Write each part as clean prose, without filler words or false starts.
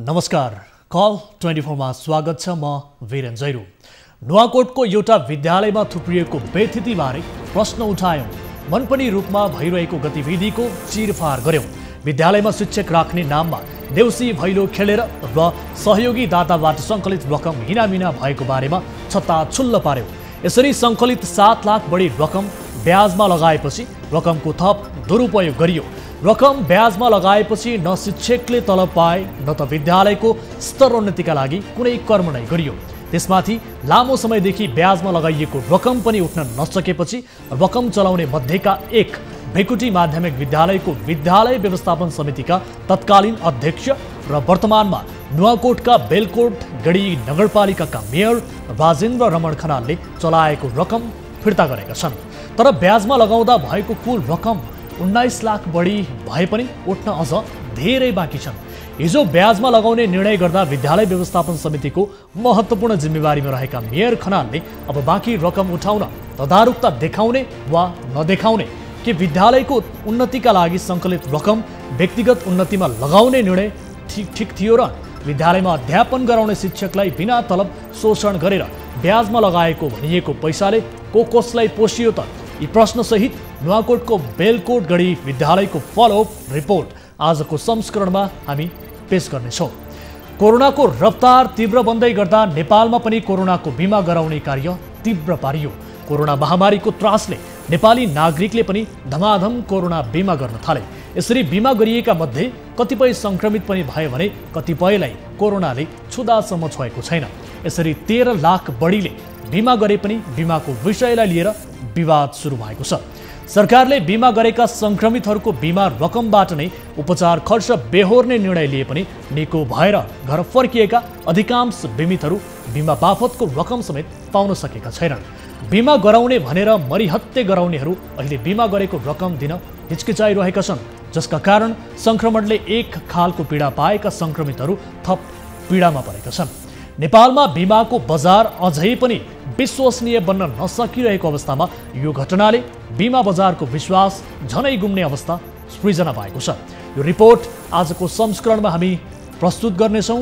नमस्कार, कल 24 मा स्वागत छ। म वीरेन जैरू। नुवाकोटको एउटा विद्यालयमा थुप्रिएको बेथितिबारे प्रश्न उठायौं। मनपर्ने रूपमा भइरहेको गतिविधिको चिरफार गर्यौं। विद्यालयमा शिक्षक राख्ने नाममा देउसी भैलो खेलेर र सहयोगी दाताबाट सङ्कलित रकम हिनामिना भएको बारेमा छत्ताछुल्ल पार्यौं। यसरी सङ्कलित 7 लाख बढी रकम ब्याजमा लगाएपछि रकमको थप दुरुपयोग गरियो। रकम ब्याजमा लगाएपछि न शिक्षकले तलब पाए न त विद्यालयको स्तरोन्नतिका लागि कुनै कर्म नै गरियो। त्यसमाथि लामो समयदेखि ब्याजमा लगाइएको रकम पनि उठ्न नसकेपछि रकम चलाउने मध्येका एक भैकुटी माध्यमिक विद्यालयको विद्यालय व्यवस्थापन समितिका तत्कालीन अध्यक्ष र वर्तमानमा नुवाकोटका बेलकोट गढी नगरपालिकाका मेयर राजेन्द्र रमण खनालले चलाएको रकम फिर्ता गरेका छन्। तर ब्याजमा लगाउँदा भएको कुल रकम 19 लाख बढी भए पनि उठ्न अझ धेरै बाँकी छन्। हिजो ब्याजमा लगाउने निर्णय गर्दा विद्यालय व्यवस्थापन समितिको महत्त्वपूर्ण जिम्मेवारीमा रहेका मेयर खनालले अब बाँकी रकम उठाउन तदारुकता देखाउने वा नदेखाउने कि विद्यालयको उन्नतिका लागि सङ्कलित रकम व्यक्तिगत उन्नतिमा लगाउने निर्णय ठिक थियो र विद्यालयमा अध्यापन गराउने शिक्षकलाई बिना तलब शोषण गरेर ब्याजमा लगाएको भनिएको पैसाले कसलाई पोषियो त? यी प्रश्नसहित नुवाकोटको बेलकोट गढी विद्यालयको फलोअप रिपोर्ट आजको संस्करणमा हामी पेश गर्नेछौँ। कोरोनाको रफ्तार तीव्र बन्दै गर्दा नेपालमा पनि कोरोनाको बिमा गराउने कार्य तीव्र पारियो। कोरोना महामारीको त्रासले नेपाली नागरिकले पनि धमाधम कोरोना बिमा गर्न थाले। यसरी बिमा गरिएका मध्ये कतिपय सङ्क्रमित पनि भए भने कतिपयलाई कोरोनाले छुदासम्म छोएको छैन। यसरी 13 लाख बढीले बिमा गरे पनि बिमाको विषयलाई लिएर विवाद सुरु भएको छ। सरकारले बिमा गरेका सङ्क्रमितहरूको बिमा रकमबाट नै उपचार खर्च बेहोर्ने निर्णय लिए पनि निको भएर घर फर्किएका अधिकांश बिमितहरू बिमा बापतको रकम समेत पाउन सकेका छैनन्। बिमा गराउने भनेर मरिहत्ते गराउनेहरू अहिले बिमा गरेको रकम दिन हिचकिचाइरहेका छन्, जसका कारण सङ्क्रमणले एक खालको पीडा पाएका सङ्क्रमितहरू थप पीडामा परेका छन्। नेपालमा बिमाको बजार अझै पनि विश्वसनीय बन्न नसकिरहेको अवस्थामा यो घटनाले बिमा बजारको विश्वास झनै गुम्ने अवस्था सृजना भएको छ। यो रिपोर्ट आजको संस्करणमा हामी प्रस्तुत गर्नेछौँ।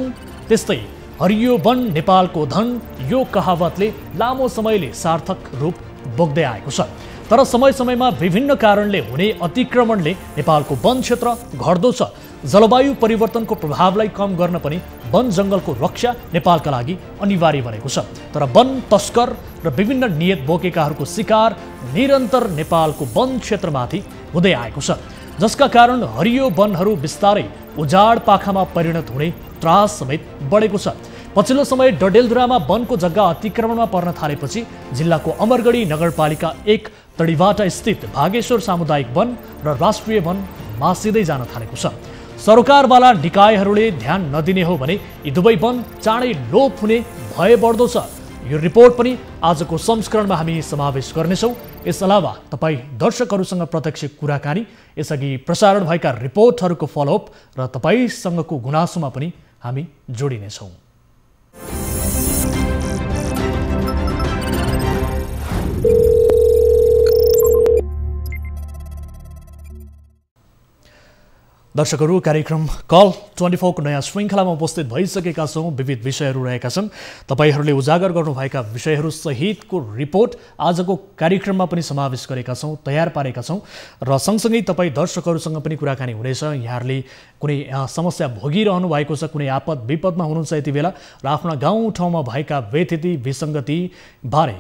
त्यस्तै हरियो वन नेपालको धन, यो कहावतले लामो समयले सार्थक रूप बोक्दै आएको छ। तर समय समयमा विभिन्न कारणले हुने अतिक्रमणले नेपालको वन क्षेत्र घट्दो छ। जलवायु परिवर्तनको प्रभावलाई कम गर्न पनि वन जङ्गलको रक्षा नेपालका लागि अनिवार्य बनेको छ। तर वन तस्कर र विभिन्न नियत बोकेकाहरूको शिकार निरन्तर नेपालको वन क्षेत्रमाथि हुँदै आएको छ, जसका कारण हरियो वनहरू बिस्तारै उजाड पाखामा परिणत हुने त्रास समेत बढेको छ। पछिल्लो समय डडेलधुरामा वनको जग्गा अतिक्रमणमा पर्न थालेपछि जिल्लाको अमरगढी नगरपालिका 1 तडीबाट स्थित भागेश्वर सामुदायिक वन र राष्ट्रिय वन मासिँदै जान थालेको छ। सरकारवाला निकायहरूले ध्यान नदिने हो भने यी दुवै वन चाँडै लोप हुने भय बढ्दो छ। यो रिपोर्ट पनि आजको संस्करणमा हामी समावेश गर्नेछौँ। यस अलावा तपाईँ दर्शकहरूसँग प्रत्यक्ष कुराकानी, यसअघि प्रसारण भएका रिपोर्टहरूको फलोअप र तपाईँसँगको गुनासोमा पनि हामी जोडिनेछौँ। दर्शकहरू, कार्यक्रम कल 24 को नयाँ श्रृङ्खलामा उपस्थित भइसकेका छौँ। विविध विषयहरू रहेका छन्। तपाईँहरूले उजागर गर्नुभएका विषयहरू सहितको रिपोर्ट आजको कार्यक्रममा पनि समावेश गरेका छौँ, तयार पारेका छौँ र सँगसँगै तपाईँ दर्शकहरूसँग पनि कुराकानी हुनेछ। यहाँहरूले कुनै समस्या भोगिरहनु भएको छ, कुनै आपद विपदमा हुनुहुन्छ यति बेला र आफ्ना गाउँ ठाउँमा भएका व्यथिति विसङ्गति बारे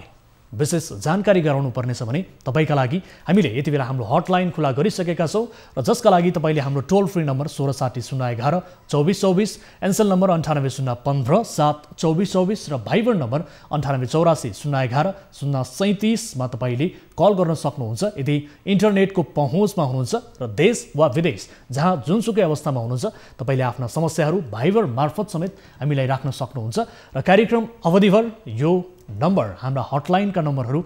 विशेष जानकारी गराउनु पर्नेछ भने तपाईँका लागि हामीले यति बेला हाम्रो हटलाइन खुला गरिसकेका छौँ र जसका लागि तपाईँले हाम्रो टोल फ्री नम्बर 1660 011 2424, एनसेल नम्बर 980115 72424 र भाइबर नम्बर 9884 011 037 मा तपाईँले कल गर्न सक्नुहुन्छ। यदि इन्टरनेटको पहुँचमा हुनुहुन्छ र देश वा विदेश जहाँ जुनसुकै अवस्थामा हुनुहुन्छ तपाईँले आफ्ना समस्याहरू भाइबर मार्फत समेत हामीलाई राख्न सक्नुहुन्छ र कार्यक्रम अवधिभर यो नम्बर, हाम्रा हटलाइनका नम्बरहरू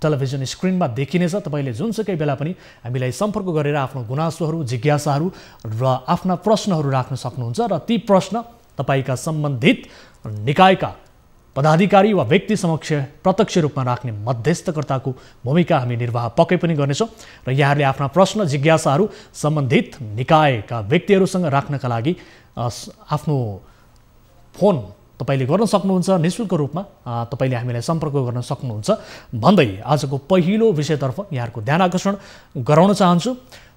टेलिभिजन स्क्रिनमा देखिनेछ। तपाईँले जुनसुकै बेला पनि हामीलाई सम्पर्क गरेर आफ्नो गुनासोहरू, जिज्ञासाहरू र आफ्ना प्रश्नहरू राख्न सक्नुहुन्छ र ती प्रश्न तपाईँका सम्बन्धित निकायका पदाधिकारी वा व्यक्ति समक्ष प्रत्यक्ष रूपमा राख्ने मध्यस्थकर्ताको भूमिका हामी निर्वाह पक्कै पनि गर्नेछौँ र यहाँहरूले आफ्ना प्रश्न जिज्ञासाहरू सम्बन्धित निकायका व्यक्तिहरूसँग राख्नका लागि आफ्नो फोन तपाईले गर्न सक्नुहुन्छ निःशुल्क रूपमा तपाईले हामीलाई सम्पर्क गर्न सक्नुहुन्छ भन्दै आजको पहिलो विषयतर्फ यहाँहरुको ध्यान आकर्षण गराउन चाहन्छु।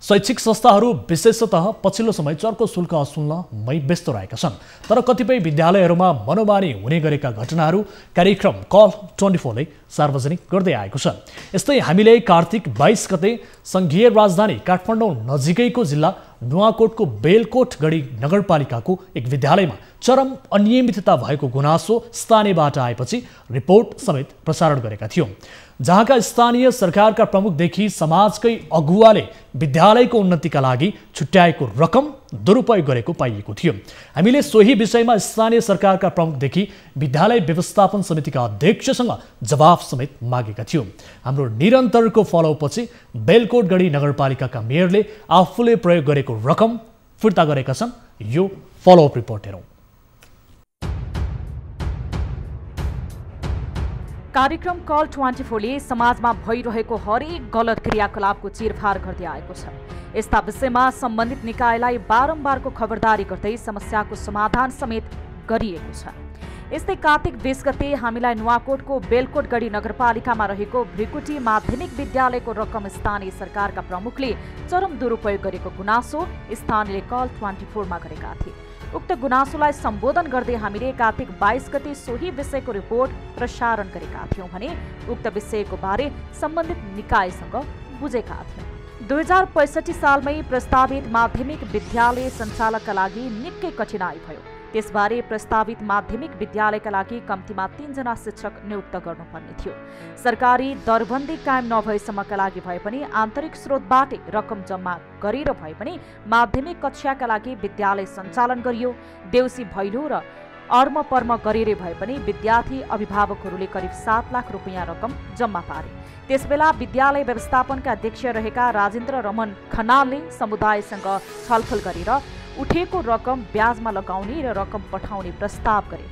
शैक्षिक संस्थाहरू विशेषतः पछिल्लो समय चर्को शुल्क असुल्नमै व्यस्त रहेका छन्, तर कतिपय विद्यालयहरूमा मनोमानी हुने गरेका घटनाहरू कार्यक्रम कल 24 ले सार्वजनिक गर्दै आएको छ। यस्तै हामीले कार्तिक 22 गते संघीय राजधानी काठमाडौँ नजिकैको जिल्ला नुवाकोटको बेलकोटगढी नगरपालिकाको एक विद्यालयमा चरम अनियमितता भएको गुनासो स्थानीयबाट आएपछि रिपोर्ट समेत प्रसारण गरेका थियौं, जहाँका स्थानीय सरकारका प्रमुखदेखि समाजकै अगुवाले विद्यालयको उन्नतिका लागि छुट्याएको रकम दुरुपयोग गरेको पाइएको थियो। हामीले सोही विषयमा स्थानीय सरकारका प्रमुखदेखि विद्यालय व्यवस्थापन समितिका अध्यक्षसँग जवाफ समेत मागेका थियौं। हाम्रो निरन्तरको फलोपछि बेलकोटगढी नगरपालिकाका मेयरले आफूले प्रयोग गरेको रकम फिर्ता गरेका छन्। यो फलोअप रिपोर्ट हेरौं। कार्यक्रम कल 24 ले समाजमा भइरहेको हरेक गलत क्रियाकलापको चिरफार गर्दै आएको छ। यस्ता विषयमा सम्बन्धित निकायलाई बारम्बारको खबरदारी गर्दै समस्याको समाधान समेत गरिएको छ। यस्तै कार्तिक 20 गते हामीलाई नुवाकोटको बेलकोटगढी नगरपालिकामा रहेको भृकुटी माध्यमिक विद्यालयको रकम स्थानीय सरकारका प्रमुखले चरम दुरुपयोग गरेको गुनासो स्थानीयले कल 24 मा गरेका थिए। उक्त गुनासोलाई सम्बोधन गर्दै हामीले कार्तिक 22 गते सोही विषयको रिपोर्ट प्रसारण गरेका थियौं भने उक्त विषयको बारे सम्बन्धित निकायसँग बुझेका थियौं। 2065 सालमै प्रस्तावित माध्यमिक विद्यालय सञ्चालकका लागि निकै कठिनाई भयो। त्यसबारे प्रस्तावित माध्यमिक विद्यालयका लागि कम्तीमा 3 जना शिक्षक नियुक्त गर्नुपर्ने थियो। सरकारी दरबन्दी कायम नभएसम्मका लागि भए पनि आन्तरिक स्रोतबाटै रकम जम्मा गरेर भए पनि माध्यमिक कक्षाका लागि विद्यालय सञ्चालन गरियो। देउसी भैलो र अर्म पर्म गरेर भए पनि विद्यार्थी अभिभावकहरूले करिब 7 लाख रुपैयाँ रकम जम्मा पारे। त्यसबेला विद्यालय व्यवस्थापनका अध्यक्ष रहेका राजेन्द्र रमन खनालले समुदायसँग छलफल गरेर उठेको रकम ब्याजमा लगाउने र रकम पठाउने प्रस्ताव गरे।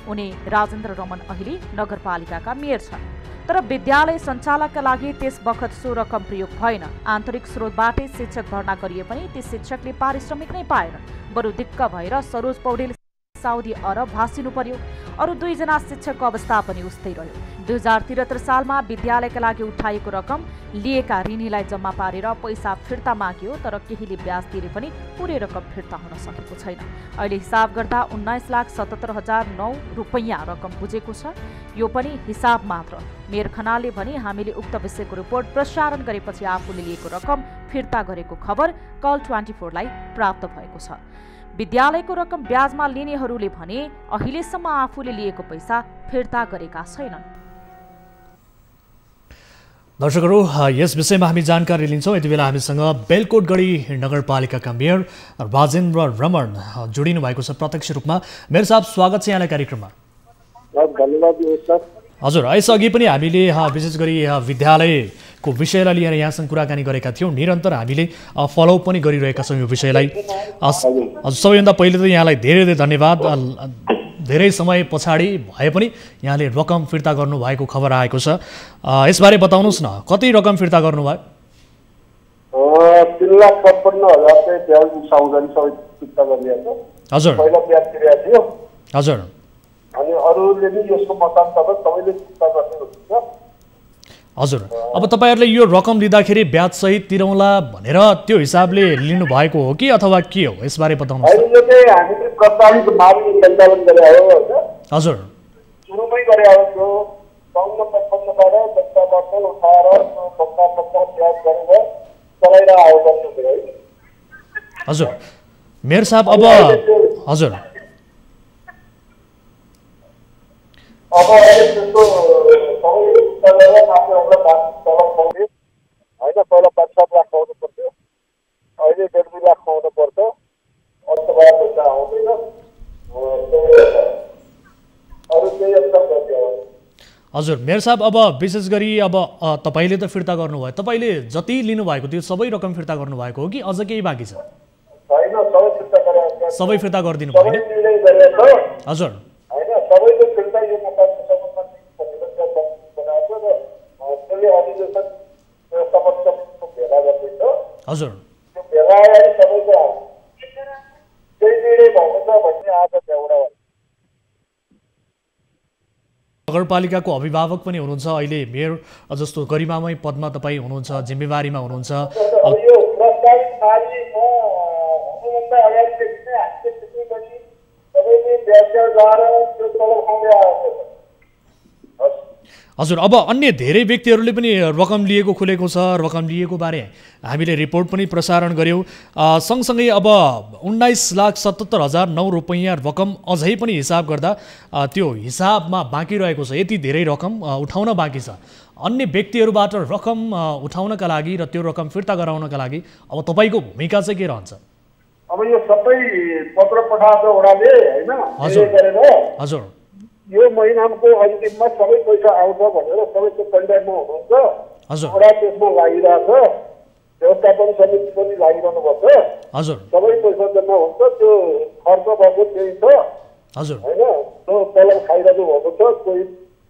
उनी राजेन्द्र रमन अहिले नगरपालिकाका मेयर छन्, तर विद्यालय सञ्चालकका लागि त्यस बखत सो रकम प्रयोग भएन। आन्तरिक स्रोतबाटै शिक्षक भर्ना गरिए पनि ती शिक्षकले पारिश्रमिक नै पाएनन्। बरु दिक्क भएर सरोज पौडेल साउदी अरब भासिनु पर्यो। अरू 2 जना शिक्षकको अवस्था पनि उस्तै रह्यो। 2073 सालमा विद्यालयका लागि उठाएको रकम लिएका ऋणीलाई जम्मा पारेर पैसा फिर्ता माग्यो, तर केहीले ब्याज तिरे पनि पुरै रकम फिर्ता हुन सकेको छैन। अहिले हिसाब गर्दा 19,77,009 रुपैयाँ रकम बुझेको छ। यो पनि हिसाब मात्र। मेयर खनालले भने हामीले उक्त विषयको रिपोर्ट प्रसारण गरेपछि आफूले लिएको रकम फिर्ता गरेको खबर कल 24 लाई प्राप्त भएको छ। विद्यालयको रकम ब्याजमा लिनेहरूले भने अहिलेसम्म आफूले लिएको पैसा फिर्ता गरेका छैनन्। दर्शकहरू, यस विषयमा हामी जानकारी लिन्छौँ। यति बेला हामीसँग बेलकोटगढी नगरपालिकाका मेयर राजेन्द्र रमन जोडिनु भएको छ प्रत्यक्ष रूपमा। मेयर साहब, स्वागत छ यहाँलाई कार्यक्रममा। धन्यवाद सर। हजुर, यसअघि पनि हामीले विशेष गरी विद्यालयको विषयलाई लिएर यहाँसँग कुराकानी गरेका थियौँ। निरन्तर हामीले फलोअप पनि गरिरहेका छौँ यो विषयलाई। हजुर, सबैभन्दा पहिले त यहाँलाई धेरै धेरै धन्यवाद। धेरै समय पछाडि भए पनि यहाँले रकम फिर्ता गर्नुभएको खबर आएको छ। यसबारे बताउनुहोस् न, कति रकम फिर्ता गर्नुभयो? 3,55,000 चाहिँ ब्याज उठाउँदै सबै फिर्ता गरिएको। हजुर, पहिला ब्याज तिरेको थियो। हजुर, अनि अरूले नि यसको मतान्तर सबैले फिर्ता गर्ने हुन्छ। हजुर, अब तपाईँहरूले यो रकम लिँदाखेरि ब्याज सहित तिरौँला भनेर त्यो हिसाबले लिनु भएको हो कि अथवा के हो, यसबारे बताउनुहोस्। अहिले चाहिँ हामीले प्रस्तावित मार्ग सञ्चालन गरे हो हैन। हजुर, सुरुमै गरे हो त्यो 54,55 बाट दस्ताबाट उठाएर त्यो 50% ब्याज गरेर चलाइरा आयो भन्नु है। हजुर, मेयर साहब, अब हजुर अब त्यस्तो सबै तलले मान्छेहरूलाई तलब पाउने होइन। पहिला 5-7 लाख पाउनु पर्थ्यो, अहिले 1.5 लाख पाउनु पर्छ। अर्थबाट पैसा आउँदैन। अरू केही असर गर्छ। हजुर, मेयर साहब, अब विशेष गरी अब तपाईँले त फिर्ता गर्नुभयो, तपाईँले जति लिनुभएको थियो सबै रकम फिर्ता गर्नुभएको हो कि अझ केही बाँकी छ? होइन, सबै फिर्ता गरेर सबै फिर्ता गरिदिनु भयो होइन? हजुर, होइन, सबैले फिर्ता यो मतान्तरमा बनाएको र त्यसले अधिवेशन समक्षको भेला गर्दैछ। हजुर, त्यो भेला सबैको त्यही निर्णय भएको छ भन्ने आज एउटा नगरपालिकाको अभिभावक पनि हुनुहुन्छ, अहिले मेयर जस्तो गरिमामय पदमा तपाईँ हुनुहुन्छ, जिम्मेवारीमा हुनुहुन्छ। अब यो प्रस्तावित कार्यमा हुनुभन्दा अगाडिदेखि नै हामीले त्यसै गरी सबैले व्याख्या गरेर त्यो तलब खुवाउँदै आएको छ। हजुर, अब अन्य धेरै व्यक्तिहरूले पनि रकम लिएको खुलेको छ। रकम लिएको बारे हामीले रिपोर्ट पनि प्रसारण गऱ्यौँ। सँगसँगै अब 19,77,009 रुपैयाँ रकम अझै पनि हिसाब गर्दा त्यो हिसाबमा बाँकी रहेको छ। यति धेरै रकम उठाउन बाँकी छ। अन्य व्यक्तिहरूबाट रकम उठाउनका लागि र त्यो रकम फिर्ता गराउनका लागि अब तपाईँको भूमिका चाहिँ के रहन्छ? अब यो सबै पत्र पठाएको वडाले होइन हजुर यो महिनाको अन्तिममा सबै पैसा आउँछ भनेर सबैको कन्ट्याक्टमा हुनुहुन्छ। हजुर वडा त्यसमा लागिरहेछ, व्यवस्थापन समिति पनि लागिरहनु पर्छ। हजुर सबै पैसा जम्मा हुन्छ, त्यो खर्च भएको त्यही छ हजुर होइन। त्यो तलब खाइरहनु भएको छ, कोही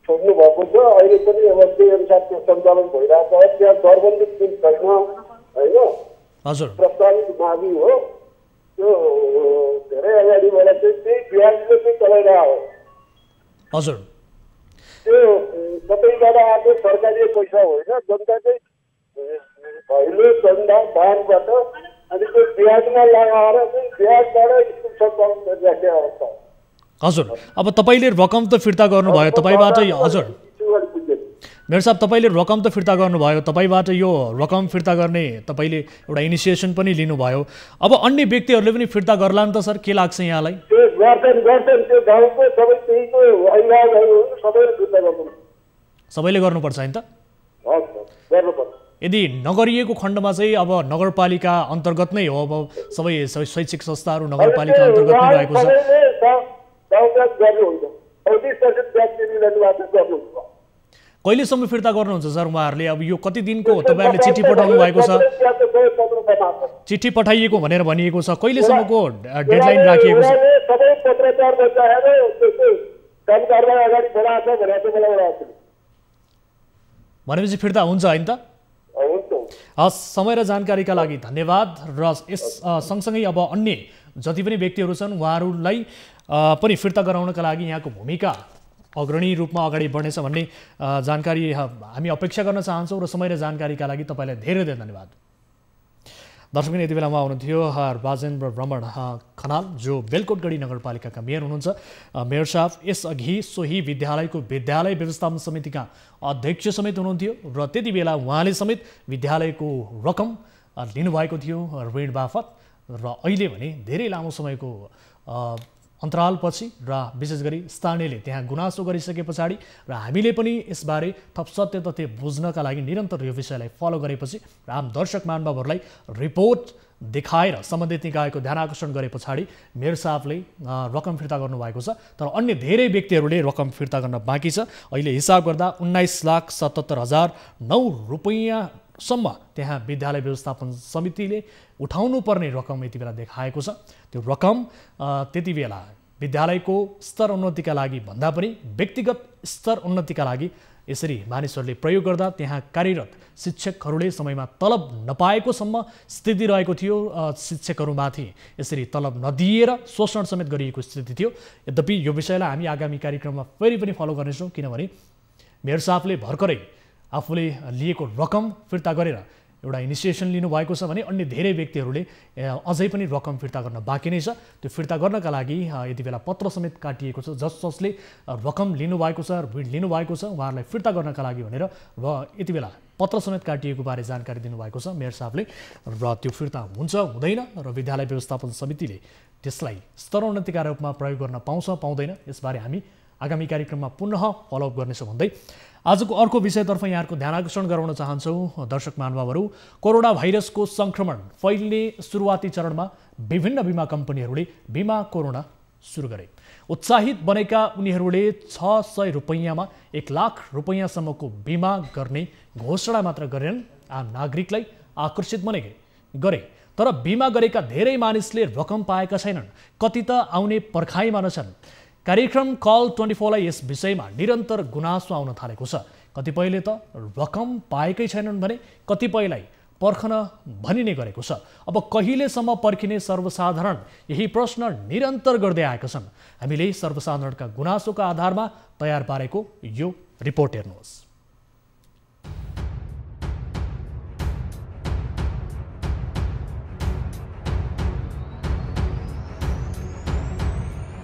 छोड्नु भएको छ। अहिले पनि अब त्यही अनुसार त्यो सञ्चालन भइरहेको छ। त्यहाँ दरबन्दी कुन छैन होइन, हजुर प्रस्तावित मागी हो। त्यो धेरै अगाडिबाट चाहिँ त्यही ब्याजले चाहिँ चलाइरहेको हो। हजुर त्यो कतैबाट आएको सरकारी पैसा होइन, जनताकै भैलो चन्दा दानबाट अनि त्यो ब्याजमा लगाएर चाहिँ ब्याजबाट स्कुल सञ्चालन गरिराखेको अवस्था। हजुर, अब तपाईँले रकम त फिर्ता गर्नुभयो तपाईँबाट। हजुर मेयर साहब, तपाईँले रकम त फिर्ता गर्नुभयो, तपाईँबाट यो रकम फिर्ता गर्ने तपाईँले एउटा इनिसिएसन पनि लिनुभयो। अब अन्य व्यक्तिहरूले पनि फिर्ता गर्ला नि त सर, के लाग्छ यहाँलाई? त्यो गर्छन् त्यो गाउँको सबै त्यहीको अभिभावकहरू सबैले फिर्ता गर्नुपर्छ। सबैले गर्नुपर्छ नि त? गर्नुपर्छ। यदि नगरिएको खण्डमा चाहिँ अब नगरपालिका अन्तर्गत नै हो, अब सबै शैक्षिक संस्थाहरू नगरपालिका अन्तर्गत नै रहेको छ। कहिलेसम्म फिर्ता गर्नुहुन्छ सर उहाँहरूले? अब यो कति दिनको तपाईँहरूले चिठी पठाउनु भएको छ? चिठी पठाइएको भनेर भनिएको छ, कहिलेसम्मको डेडलाइन राखिएको छ? भनेपछि फिर्ता हुन्छ होइन त? हस्, समय र जानकारीका लागि धन्यवाद। र यस सँगसँगै अब अन्य जति पनि व्यक्तिहरू छन् उहाँहरूलाई पनि फिर्ता गराउनका लागि यहाँको भूमिका अग्रणी रूपमा अगाडि बढ्नेछ भन्ने जानकारी हामी अपेक्षा गर्न चाहन्छौँ। र समय र जानकारीका लागि तपाईँलाई धेरै धेरै धन्यवाद। दर्शक यति बेलामा आउनुहुन्थ्यो राजेन्द्र रमण खनाल, जो बेलकोटगढी नगरपालिकाका मेयर हुनुहुन्छ। मेयर साहब यसअघि सोही विद्यालयको विद्यालय व्यवस्थापन समितिका अध्यक्ष समेत हुनुहुन्थ्यो र त्यति बेला उहाँले समेत विद्यालयको रकम लिनुभएको थियो ऋण बापत। र अहिले भने धेरै लामो समयको अन्तरालपछि र विशेष गरी स्थानीयले त्यहाँ गुनासो गरिसके पछाडि र हामीले पनि यसबारे थप सत्य तथ्य बुझ्नका लागि निरन्तर यो विषयलाई फलो गरेपछि र आम दर्शक महानुभावहरूलाई रिपोर्ट देखाएर सम्बन्धित निकायको ध्यान आकर्षण गरे पछाडि मेयर साहबले रकम फिर्ता गर्नुभएको छ। तर अन्य धेरै व्यक्तिहरूले रकम फिर्ता गर्न बाँकी छ। अहिले हिसाब गर्दा 19,77,009 रुपैयाँसम्म त्यहाँ विद्यालय व्यवस्थापन समितिले उठाउनु पर्ने रकम यति बेला देखाएको छ। त्यो रकम त्यति बेला विद्यालयको स्तर उन्नतिका लागि भन्दा पनि व्यक्तिगत स्तर उन्नतिका लागि यसरी मानिसहरूले प्रयोग गर्दा त्यहाँ कार्यरत शिक्षकहरूले समयमा तलब नपाएकोसम्म स्थिति रहेको थियो। शिक्षकहरूमाथि यसरी तलब नदिएर शोषण समेत गरिएको स्थिति थियो। यद्यपि यो विषयलाई हामी आगामी कार्यक्रममा फेरि पनि फलो गर्नेछौँ, किनभने मेयर साहबले भर्खरै आफूले लिएको रकम फिर्ता गरेर एउटा इनिसिएसन लिनुभएको छ भने अन्य धेरै व्यक्तिहरूले अझै पनि रकम फिर्ता गर्न बाँकी नै छ। त्यो फिर्ता गर्नका लागि यति बेला पत्र समेत काटिएको छ। जसले रकम लिनुभएको छ, ऋण लिनुभएको छ, उहाँहरूलाई फिर्ता गर्नका लागि भनेर र यति बेला पत्र समेत काटिएको बारे जानकारी दिनुभएको छ मेयर साहबले। र त्यो फिर्ता हुन्छ हुँदैन र विद्यालय व्यवस्थापन समितिले त्यसलाई स्तरोन्नतिका रूपमा प्रयोग गर्न पाउँछ पाउँदैन, यसबारे हामी आगामी कार्यक्रममा पुनः फलोअप गर्नेछौँ भन्दै आजको अर्को विषयतर्फ यहाँहरूको ध्यान आकर्षण गराउन चाहन्छौँ। दर्शक महानुभावहरू, कोरोना भाइरसको सङ्क्रमण फैलिने सुरुवाती चरणमा विभिन्न बिमा कम्पनीहरूले बिमा कोरोना सुरु गरे। उत्साहित बनेका उनीहरूले 600 रुपैयाँमा 1 लाख रुपैयाँसम्मको बिमा गर्ने घोषणा मात्र गरेनन्, आम नागरिकलाई आकर्षित गरे। तर बिमा गरेका धेरै मानिसले रकम पाएका छैनन्, कति त आउने पर्खाइमा नछन्। कार्यक्रम कल 24लाई यस विषयमा निरन्तर गुनासो आउन थालेको छ। कतिपयले त रकम पाएकै छैनन् भने कतिपयलाई पर्खन भनिने गरेको छ। अब कहिलेसम्म पर्खिने सर्वसाधारण यही प्रश्न निरन्तर गर्दै आएका छन्। हामीले सर्वसाधारणका गुनासोका आधारमा तयार पारेको यो रिपोर्ट हेर्नुहोस्।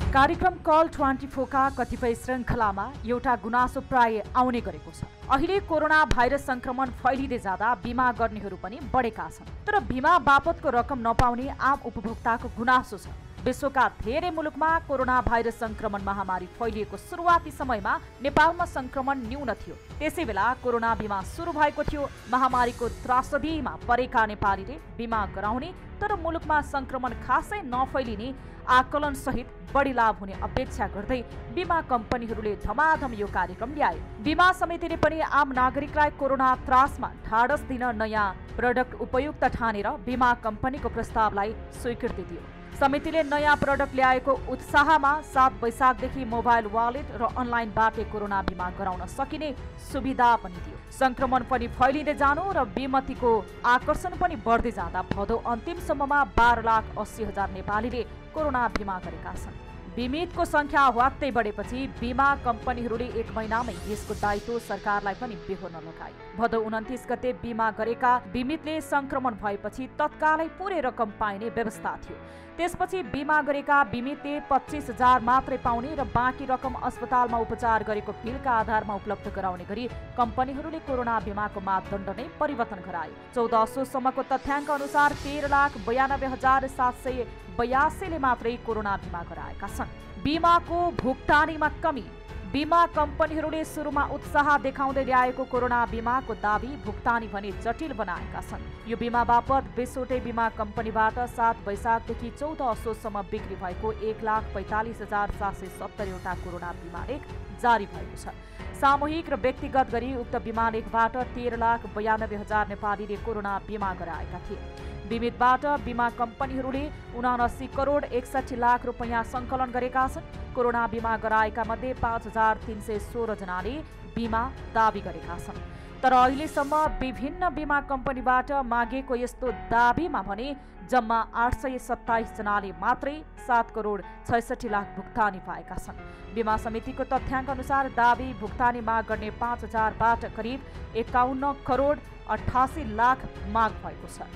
कार्यक्रम कल 24 का कतिपय श्रृङ्खलामा एउटा गुनासो प्राय आउने गरेको छ। अहिले कोरोना भाइरस संक्रमण फैलिँदै जाँदा बिमा गर्नेहरू पनि बढेका छन्, तर बिमा बापतको रकम नपाउने आम उपभोक्ताको गुनासो छ। विश्वका धेरै मुलुकमा कोरोना भाइरस संक्रमण महामारी फैलिएको सुरुवाती समयमा नेपालमा संक्रमण न्यून थियो। त्यसैबेला कोरोना बिमा सुरु भएको थियो। महामारीको त्रासदीमा परेका नेपालीले बिमा गराउने तर मुलुकमा संक्रमण खासै नफैलिने आकलन सहित बढी लाभ हुने अपेक्षा गर्दै बिमा कम्पनीहरूले धमाधम यो कार्यक्रम ल्याए। बिमा समितिले पनि आम नागरिकलाई कोरोना त्रासमा ढाडस दिन नयाँ प्रोडक्ट उपयुक्त ठानेर बिमा कम्पनीको प्रस्तावलाई स्वीकृति दियो। समितिले नयाँ प्रोडक्ट ल्याएको उत्साहमा 7 वैशाखदेखि मोबाइल वालेट र अनलाइनबाट कोरोना बिमा गराउन सकिने सुविधा पनि दियो। संक्रमण पनि फैलिँदै जानु र बिमतीको आकर्षण पनि बढ्दै जाँदा भदौ अन्तिमसम्ममा 12,80,000 नेपालीले कोरोना बिमा गरेका छन्। बिमितको संख्या ह्वात्तै बढेपछि बिमा कम्पनीहरूले 1 महिनामै यसको दायित्व सरकारलाई पनि बेहोर्न लगाए। भदौ 29 गते बिमा गरेका बिमितले संक्रमण भएपछि तत्कालै पूरै रकम पाइने व्यवस्था थियो। त्यसपछि बिमा गरेका बिमितले 25,000 मात्रै पाउने र बाँकी रकम अस्पतालमा उपचार गरेको बिलका आधारमा उपलब्ध गराउने गरी कम्पनीहरूले कोरोना बिमाको मापदण्ड नै परिवर्तन गराए। 1400 सम्मको तथ्याङ्क अनुसार 13,92,782ले मात्रै कोरोना बिमा गराएका छन्। बिमाको भुक्तानीमा कमी। बिमा कम्पनीहरूले सुरुमा उत्साह देखाउँदै ल्याएको कोरोना बिमाको दाबी भुक्तानी भने जटिल बनाएका छन्। यो बिमा बापत 20वटै बिमा कम्पनीबाट 7 वैशाखदेखि 14 असोजसम्म बिक्री भएको 1,45,770 वटा कोरोना बिमा लेख जारी भएको छ। सामूहिक र व्यक्तिगत गरी उक्त बिमा लेखबाट 13,92,000 नेपालीले कोरोना बिमा गराएका थिए। बिमितबाट बिमा कम्पनीहरूले 79 करोड 61 लाख रुपैयाँ सङ्कलन गरेका छन्। कोरोना बिमा गराएका मध्ये 5,316 जनाले बिमा दाबी गरेका छन्। तर अहिलेसम्म विभिन्न बिमा कम्पनीबाट मागेको यस्तो दाबीमा भने जम्मा 827 जनाले मात्रै 7 करोड 66 लाख भुक्तानी पाएका छन्। बिमा समितिको तथ्याङ्क अनुसार दाबी भुक्तानी माग गर्ने 5,000बाट करिब 51 करोड 88 लाख माग भएको छ।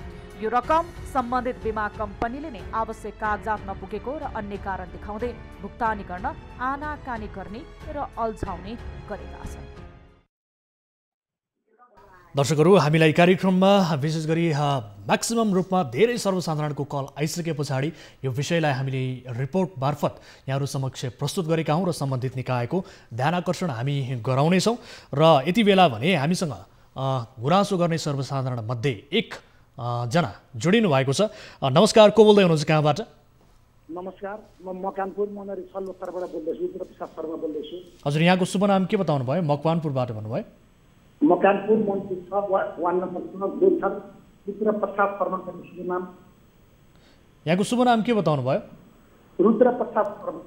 यो रकम सम्बन्धित बिमा कम्पनीले नै आवश्यक कागजात नपुगेको र अन्य कारण देखाउँदै भुक्तानी गर्न आनाकानी गर्ने र अल्झाउने गरेका छन्। दर्शकहरू, हामीलाई कार्यक्रममा विशेष गरी म्याक्सिमम रूपमा धेरै सर्वसाधारणको कल आइसके पछाडि यो विषयलाई हामीले रिपोर्ट मार्फत यहाँहरू समक्ष प्रस्तुत गरेका हौँ र सम्बन्धित निकायको ध्यानाकर्षण हामी गराउनेछौँ। र यति बेला भने हामीसँग गुनासो गर्ने सर्वसाधारण मध्ये एक जना जोडिनु भएको छ। नमस्कार, को बोल्दै हुनुहुन्छ, कहाँबाट? नमस्कार, म मकवानपुर मनरी सल्लोत्तरबाट बोल्दैछु, रुद्रप्रसाद शर्मा बोल्दैछु। हजुर, यहाँको शुभ नाम के बताउनु भयो? मकवानपुरबाट भन्नुभयो। मकवानपुर मन्त्री 6 वार्ड नम्बर 6 गोलछर रुद्रप्रसाद शर्माको शुभ नाम। यहाँको शुभ नाम के बताउनु भयो? रुद्रप्रसाद शर्मा।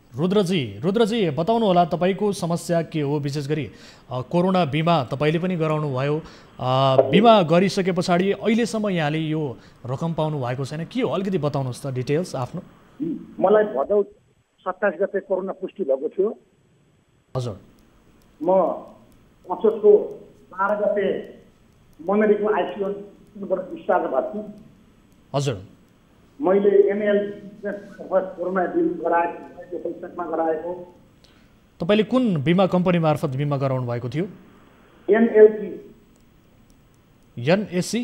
रुद्रजी बताउनु होला तपाईँको समस्या के हो? विशेष गरी कोरोना बिमा तपाईँले पनि गराउनु भयो। बिमा गरिसके पछाडि अहिलेसम्म यहाँले यो रकम पाउनु भएको छैन, के हो? अलिकति बताउनुहोस् त डिटेल्स आफ्नो। मलाई भदौ 27 गते कोरोना पुष्टि भएको थियो। हजुर, म असोजको 12 गते मनरीको आइसियुबाट डिस्चार्ज भएको छु। हजुर, मैले एनएल कोरोना बिल गराएको पैसामा गराएको। तपाईँले कुन बिमा कम्पनी मार्फत बिमा गराउनु भएको थियो? NLG NSD.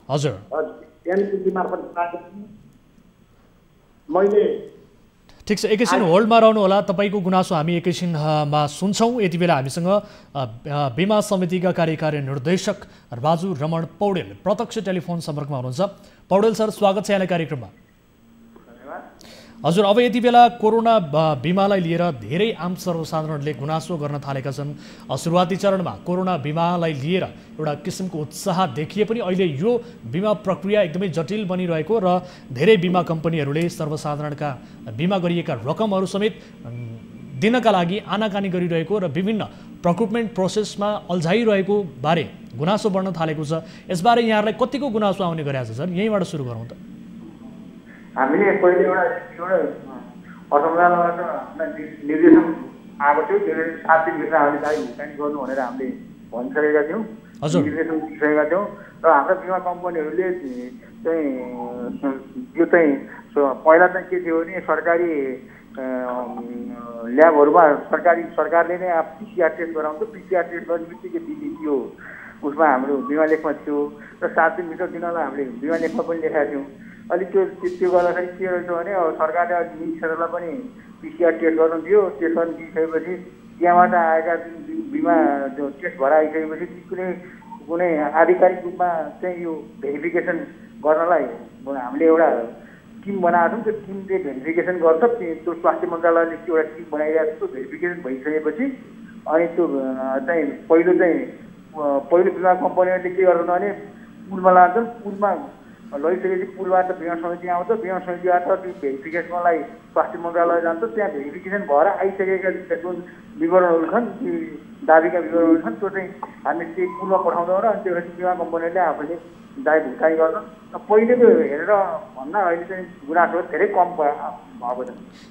हजुर, एनएलजी मार्फत गराएको छु मैले। ठिक छ, एकैछिन होल्डमा रहनु होला। तपाईँको गुनासो हामी एकैछिनमा सुन्छौँ। यति बेला हामीसँग बिमा समितिका कार्यकारी निर्देशक राजु रमण पौडेल प्रत्यक्ष टेलिफोन सम्पर्कमा हुनुहुन्छ। पौडेल सर, स्वागत छ यहाँलाई कार्यक्रममा। हजुर, अब यति बेला कोरोना बिमालाई लिएर धेरै आम सर्वसाधारणले गुनासो गर्न थालेका छन्। सुरुवाती चरणमा कोरोना बिमालाई लिएर एउटा किसिमको उत्साह देखिए पनि अहिले यो बिमा प्रक्रिया एकदमै जटिल बनिरहेको र धेरै बिमा कम्पनीहरूले सर्वसाधारणका बिमा गरिएका रकमहरू समेत दिनका लागि आनाकानी गरिरहेको र विभिन्न प्रक्रुटमेन्ट प्रोसेसमा अल्झाइरहेको बारे गुनासो बढ्न थालेको छ। यसबारे यहाँहरूलाई कतिको गुनासो आउने गरेको छ सर? यहीँबाट सुरु गरौँ त। हामीले पहिले एउटा असंविधानबाट निर्देशन आएको थियो, त्यो 7 दिनभित्र हामीले गाडी भुक्तानी गर्नु भनेर हामीले भनिसकेका थियौँ, निर्देशन दिइसकेका थियौँ। र हाम्रा बिमा कम्पनीहरूले चाहिँ यो चाहिँ पहिला चाहिँ के थियो भने सरकारी ल्याबहरूमा सरकारले नै पिसिआर टेस्ट गराउँथ्यो। पिसिआर टेस्ट गर्ने बित्तिकै दिने थियो, उसमा हाम्रो बिमा लेखमा थियो र 7 दिनभित्र दिनलाई हामीले बिमा लेखमा पनि लेखाएका थियौँ। अलिक त्यो गर्दाखेरि के रहेछ भने सरकारले निजी क्षेत्रलाई पनि पिसिआर टेस्ट गर्नु दियो। टेस्ट गर्नु दिइसकेपछि त्यहाँबाट आएका जुन बिमा टेस्ट भएर आइसकेपछि कुनै आधिकारिक रूपमा चाहिँ यो भेरिफिकेसन गर्नलाई हामीले एउटा टिम बनाएको छौँ। त्यो टिमले भेरिफिकेसन गर्छ। त्यो स्वास्थ्य मन्त्रालयले एउटा टिम बनाइरहेको छ। त्यो भेरिफिकेसन भइसकेपछि अनि त्यो चाहिँ पहिलो बिमा कम्पनीहरूले के गर्छन् भने पुलमा लान्छन्। पुलमा लैसकेपछि पुलबाट बिमा समिति आउँछ। बिमा समितिबाट त्यो भेरिफिकेसनलाई स्वास्थ्य मन्त्रालय जान्छ। त्यहाँ भेरिफिकेसन भएर आइसकेका जुन विवरणहरू छन्, ती दाबीका विवरणहरू छन्, त्यो चाहिँ हामीले त्यही पुलमा पठाउँछौँ र अनि त्यसपछि बिमा कम्पनीले आफूले दाबी भुक्तानी गर्छ। पहिलेको हेरेर भन्दा अहिले चाहिँ गुनासो धेरै कम भएको छ।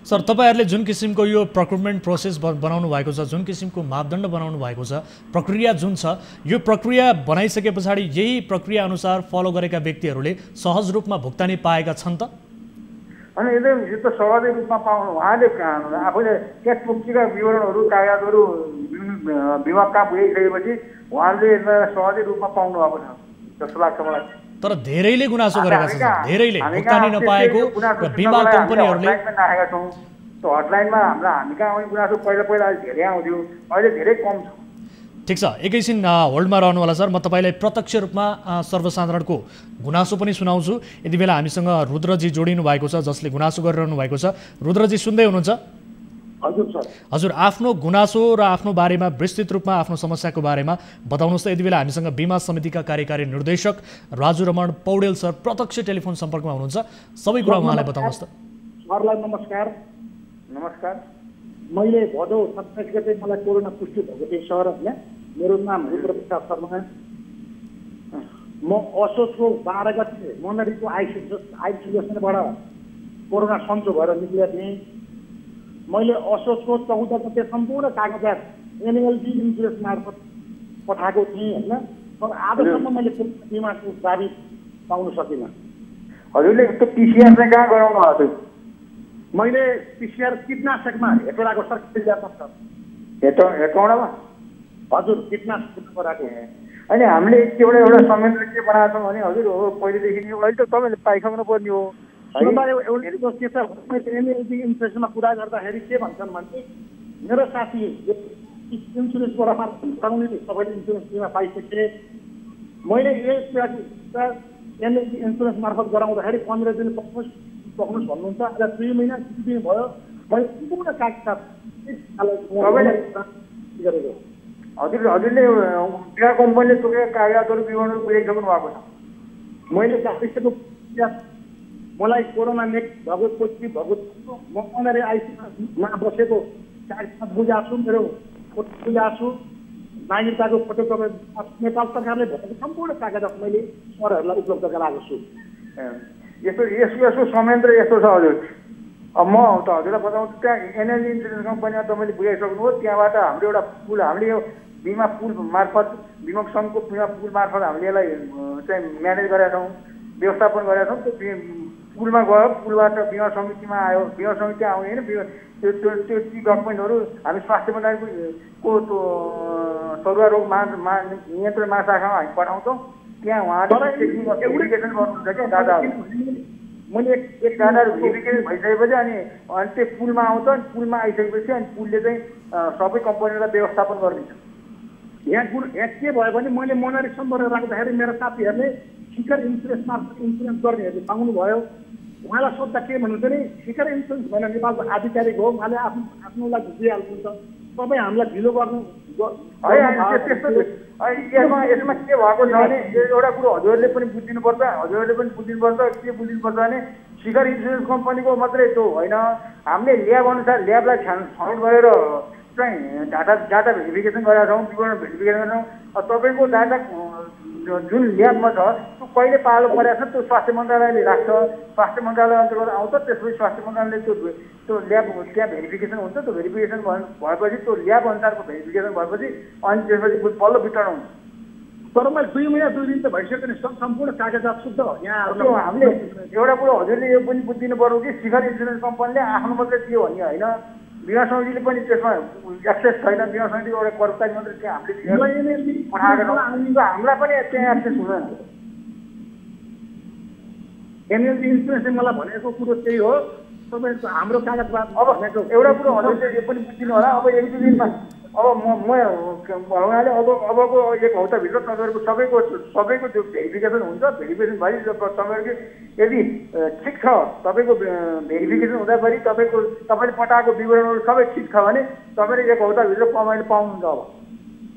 सर, तपाईँहरूले जुन किसिमको यो प्रक्रुटमेन्ट प्रोसेस बनाउनु भएको छ, जुन किसिमको मापदण्ड बनाउनु भएको छ, प्रक्रिया जुन छ, यो प्रक्रिया बनाइसके पछाडि यही प्रक्रिया अनुसार फलो गरेका व्यक्तिहरूले सहज रूपमा भुक्तानी पाएका छन् त? अनि यो त सहजै रूपमा पाउनु, उहाँले आफूले त्यहाँ तोकिएका विवरणहरू कागजहरू बिमा कहाँ पुगिसकेपछि उहाँले सहजै रूपमा पाउनु भएको छ जस्तो लाग्छ मलाई। तर धेरैले गुनासो गरेका छन्, धेरैले भुक्तानी नपाएको र बिमा कम्पनीहरूले राखेका छौँ। त्यो हटलाइनमा हामी कहाँ आउने गुनासो पहिला धेरै आउँथ्यो, अहिले धेरै कम छ। ठिक छ, एकैछिन होल्डमा रहनुहोला सर। म तपाईँलाई प्रत्यक्ष रूपमा सर्वसाधारणको गुनासो पनि सुनाउँछु। यति बेला हामीसँग रुद्रजी जोडिनु भएको छ, जसले गुनासो गरिरहनु भएको छ। रुद्रजी सुन्दै हुनुहुन्छ? हजुर सर। हजुर, आफ्नो गुनासो र आफ्नो बारेमा विस्तृत रूपमा आफ्नो समस्याको बारेमा बताउनुहोस् त। यति बेला हामीसँग बिमा समितिका कार्यकारी निर्देशक राजु रमण पौडेल सर प्रत्यक्ष टेलिफोन सम्पर्कमा हुनुहुन्छ। सबै कुरा उहाँलाई बताउनुहोस् त। सरलाई नमस्कार। नमस्कार। मैले भदौ 27 गते मलाई कोरोना पुष्टि भएको थिएँ सहरमा। मेरो नाम रुद्रप्रसाद शर्मा। म असोजको 12 गते मनरीको आइसोलेसनबाट कोरोना सन्चो भएर निक्लेको थिएँ। मैले असोजको 14 गते सम्पूर्ण कागजात एनएलजी इन्सुरेन्स मार्फत पठाएको थिएँ होइन, तर आजसम्म मैले बिमाको दाबी पाउन सकिनँ। हजुरले त्यो पिसिआर चाहिँ कहाँ गराउनु भएको थियो? मैले पिसिआर कीटनाशकमा हेटौँडाको सरकारी ल्याबमा छ। हेटौँडामा? हजुर, कीटनाशक गराएको। अनि हामीले एउटा संयन्त्र के बनाएको छौँ भने हजुर हो पहिलेदेखि नै अहिले त तपाईँले पाइसक्नु पर्ने हो। एनएलजी इन्सुरेन्समा कुरा गर्दाखेरि के भन्छन् भने मेरो साथी इन्सुरेन्सबाट सबैले इन्सुरेन्स बिमा पाइसके। मैले एनएलजी इन्सुरेन्स मार्फत गराउँदाखेरि 15 दिन पक्नुहोस् भन्नुहुन्छ। अहिले 2 महिना 3 दिन भयो। मैले सम्पूर्ण कागजात गरेको। हजुरले बिमा कम्पनीले तोकेका कागजातहरू विवरणहरू बुझाइसक्नु भएको छ। मैले गाविसको मलाई कोरोना नेट भएको पोजिटिभ भएको म अनरे आइसियुमा बसेको कागजात बुझाएको छु, मेरो फोटो बुझाएको छु, नागरिकताको फोटो नेपाल सरकारले भनेको सम्पूर्ण कागजात मैले सरहरूलाई उपलब्ध गराएको छु। यसको संयन्त्र यस्तो छ हजुर। अब म त हजुरलाई बताउँछु, त्यहाँ एनएलजी इन्सुरेन्स कम्पनीमा तपाईँले बुझाइसक्नु हो। त्यहाँबाट हाम्रो एउटा पुल, हामीले यो बिमा पुल मार्फत, बिमा सङ्घको बिमा पुल मार्फत हामीले यसलाई चाहिँ म्यानेज गरेका छौँ, व्यवस्थापन गरेका छौँ। त्यो पुलमा गयो, पुलबाट बिमा समितिमा आयो, बिमा समिति आउने होइन, त्यो ती डकुमेन्टहरू हामी स्वास्थ्य मन्त्रालयको त्यो सरुवा रोग नियन्त्रण महाशाखामा हामी पठाउँछौँ। त्यहाँ उहाँले भेरिफिकेसन गर्नुहुन्छ क्या डाटाहरू। मैले एक डाटाहरू भेरिफिकेसन भइसकेपछि अनि त्यो पुलमा आउँछ। अनि पुलमा आइसकेपछि अनि पुलले चाहिँ सबै कम्पनीलाई व्यवस्थापन गरिदिन्छ। यहाँ के भयो भने मैले मनरी सम्पर्क राख्दाखेरि मेरो साथीहरूले शिखर इन्सुरेन्स मार्फत इन्सुरेन्स गर्नेहरूले पाउनुभयो। उहाँलाई सोद्धा के भन्नुहुन्छ भने शिखर इन्सुरेन्स भनेर नेपालको आधिकारिक हो, उहाँले आफ्नो लागि दिइहाल्नुहुन्छ, तपाईँ हामीलाई ढिलो गर्नु यसमा के भएको छ भने एउटा कुरो हजुरहरूले पनि बुझिदिनुपर्छ। के बुझिदिनुपर्छ भने शिखर इन्सुरेन्स कम्पनीको मात्रै त्यो होइन, हामीले ल्याब अनुसार ल्याबलाई छानबिन गरेर चाहिँ डाटा भेरिफिकेसन गरेका छौँ, विवरण भेरिफिकेसन गरेका छौँ। तपाईँको डाटा जुन ल्याबमा छ त्यो कहिले पालो परेको छ त्यो स्वास्थ्य मन्त्रालयले राख्छ, स्वास्थ्य मन्त्रालय अन्तर्गत आउँछ। त्यसपछि स्वास्थ्य मन्त्रालयले त्यो ल्याब त्यहाँ भेरिफिकेसन हुन्छ। त्यो भेरिफिकेसन भएपछि त्यो ल्याब अनुसारको भेरिफिकेसन भएपछि अनि त्यसपछि बल्ल वितरण हुन्छ। तर मैले 2 महिना 2 दिन त भइसक्यो नि, सम्पूर्ण कागजात शुद्ध हो। यहाँ हामीले एउटा कुरो हजुरले यो पनि बुझिदिनु पर्यो कि शिखर इन्सुरेन्स कम्पनीले आफ्नो मात्रै दियो भन्ने होइन, बिमा समितिले पनि त्यसमा एक्सेस छैन। बिमा समितिको एउटा कर्मचारी मात्रै त्यहाँ हामीले पठाएको हामीलाई पनि त्यहाँ एक्सेस हुँदैन। एनएलजी इन्सुरेन्सले मलाई भनेको कुरो त्यही हो, तपाईँको हाम्रो कागजबाट अब एउटा कुरो हजुरले यो पनि बुझिदिनु होला। अब 1-2 दिनमा अब उहाँले अबको 1 हप्ताभित्र तपाईँहरूको सबैको त्यो भेरिफिकेसन हुन्छ। भेरिफिकेसन भए तपाईँहरूको यदि ठिक छ, तपाईँको भेरिफिकेसन हुँदाखेरि तपाईँले पठाएको विवरणहरू सबै ठिक छ भने तपाईँले 1 हप्ताभित्र प्रमाण पाउनुहुन्छ। अब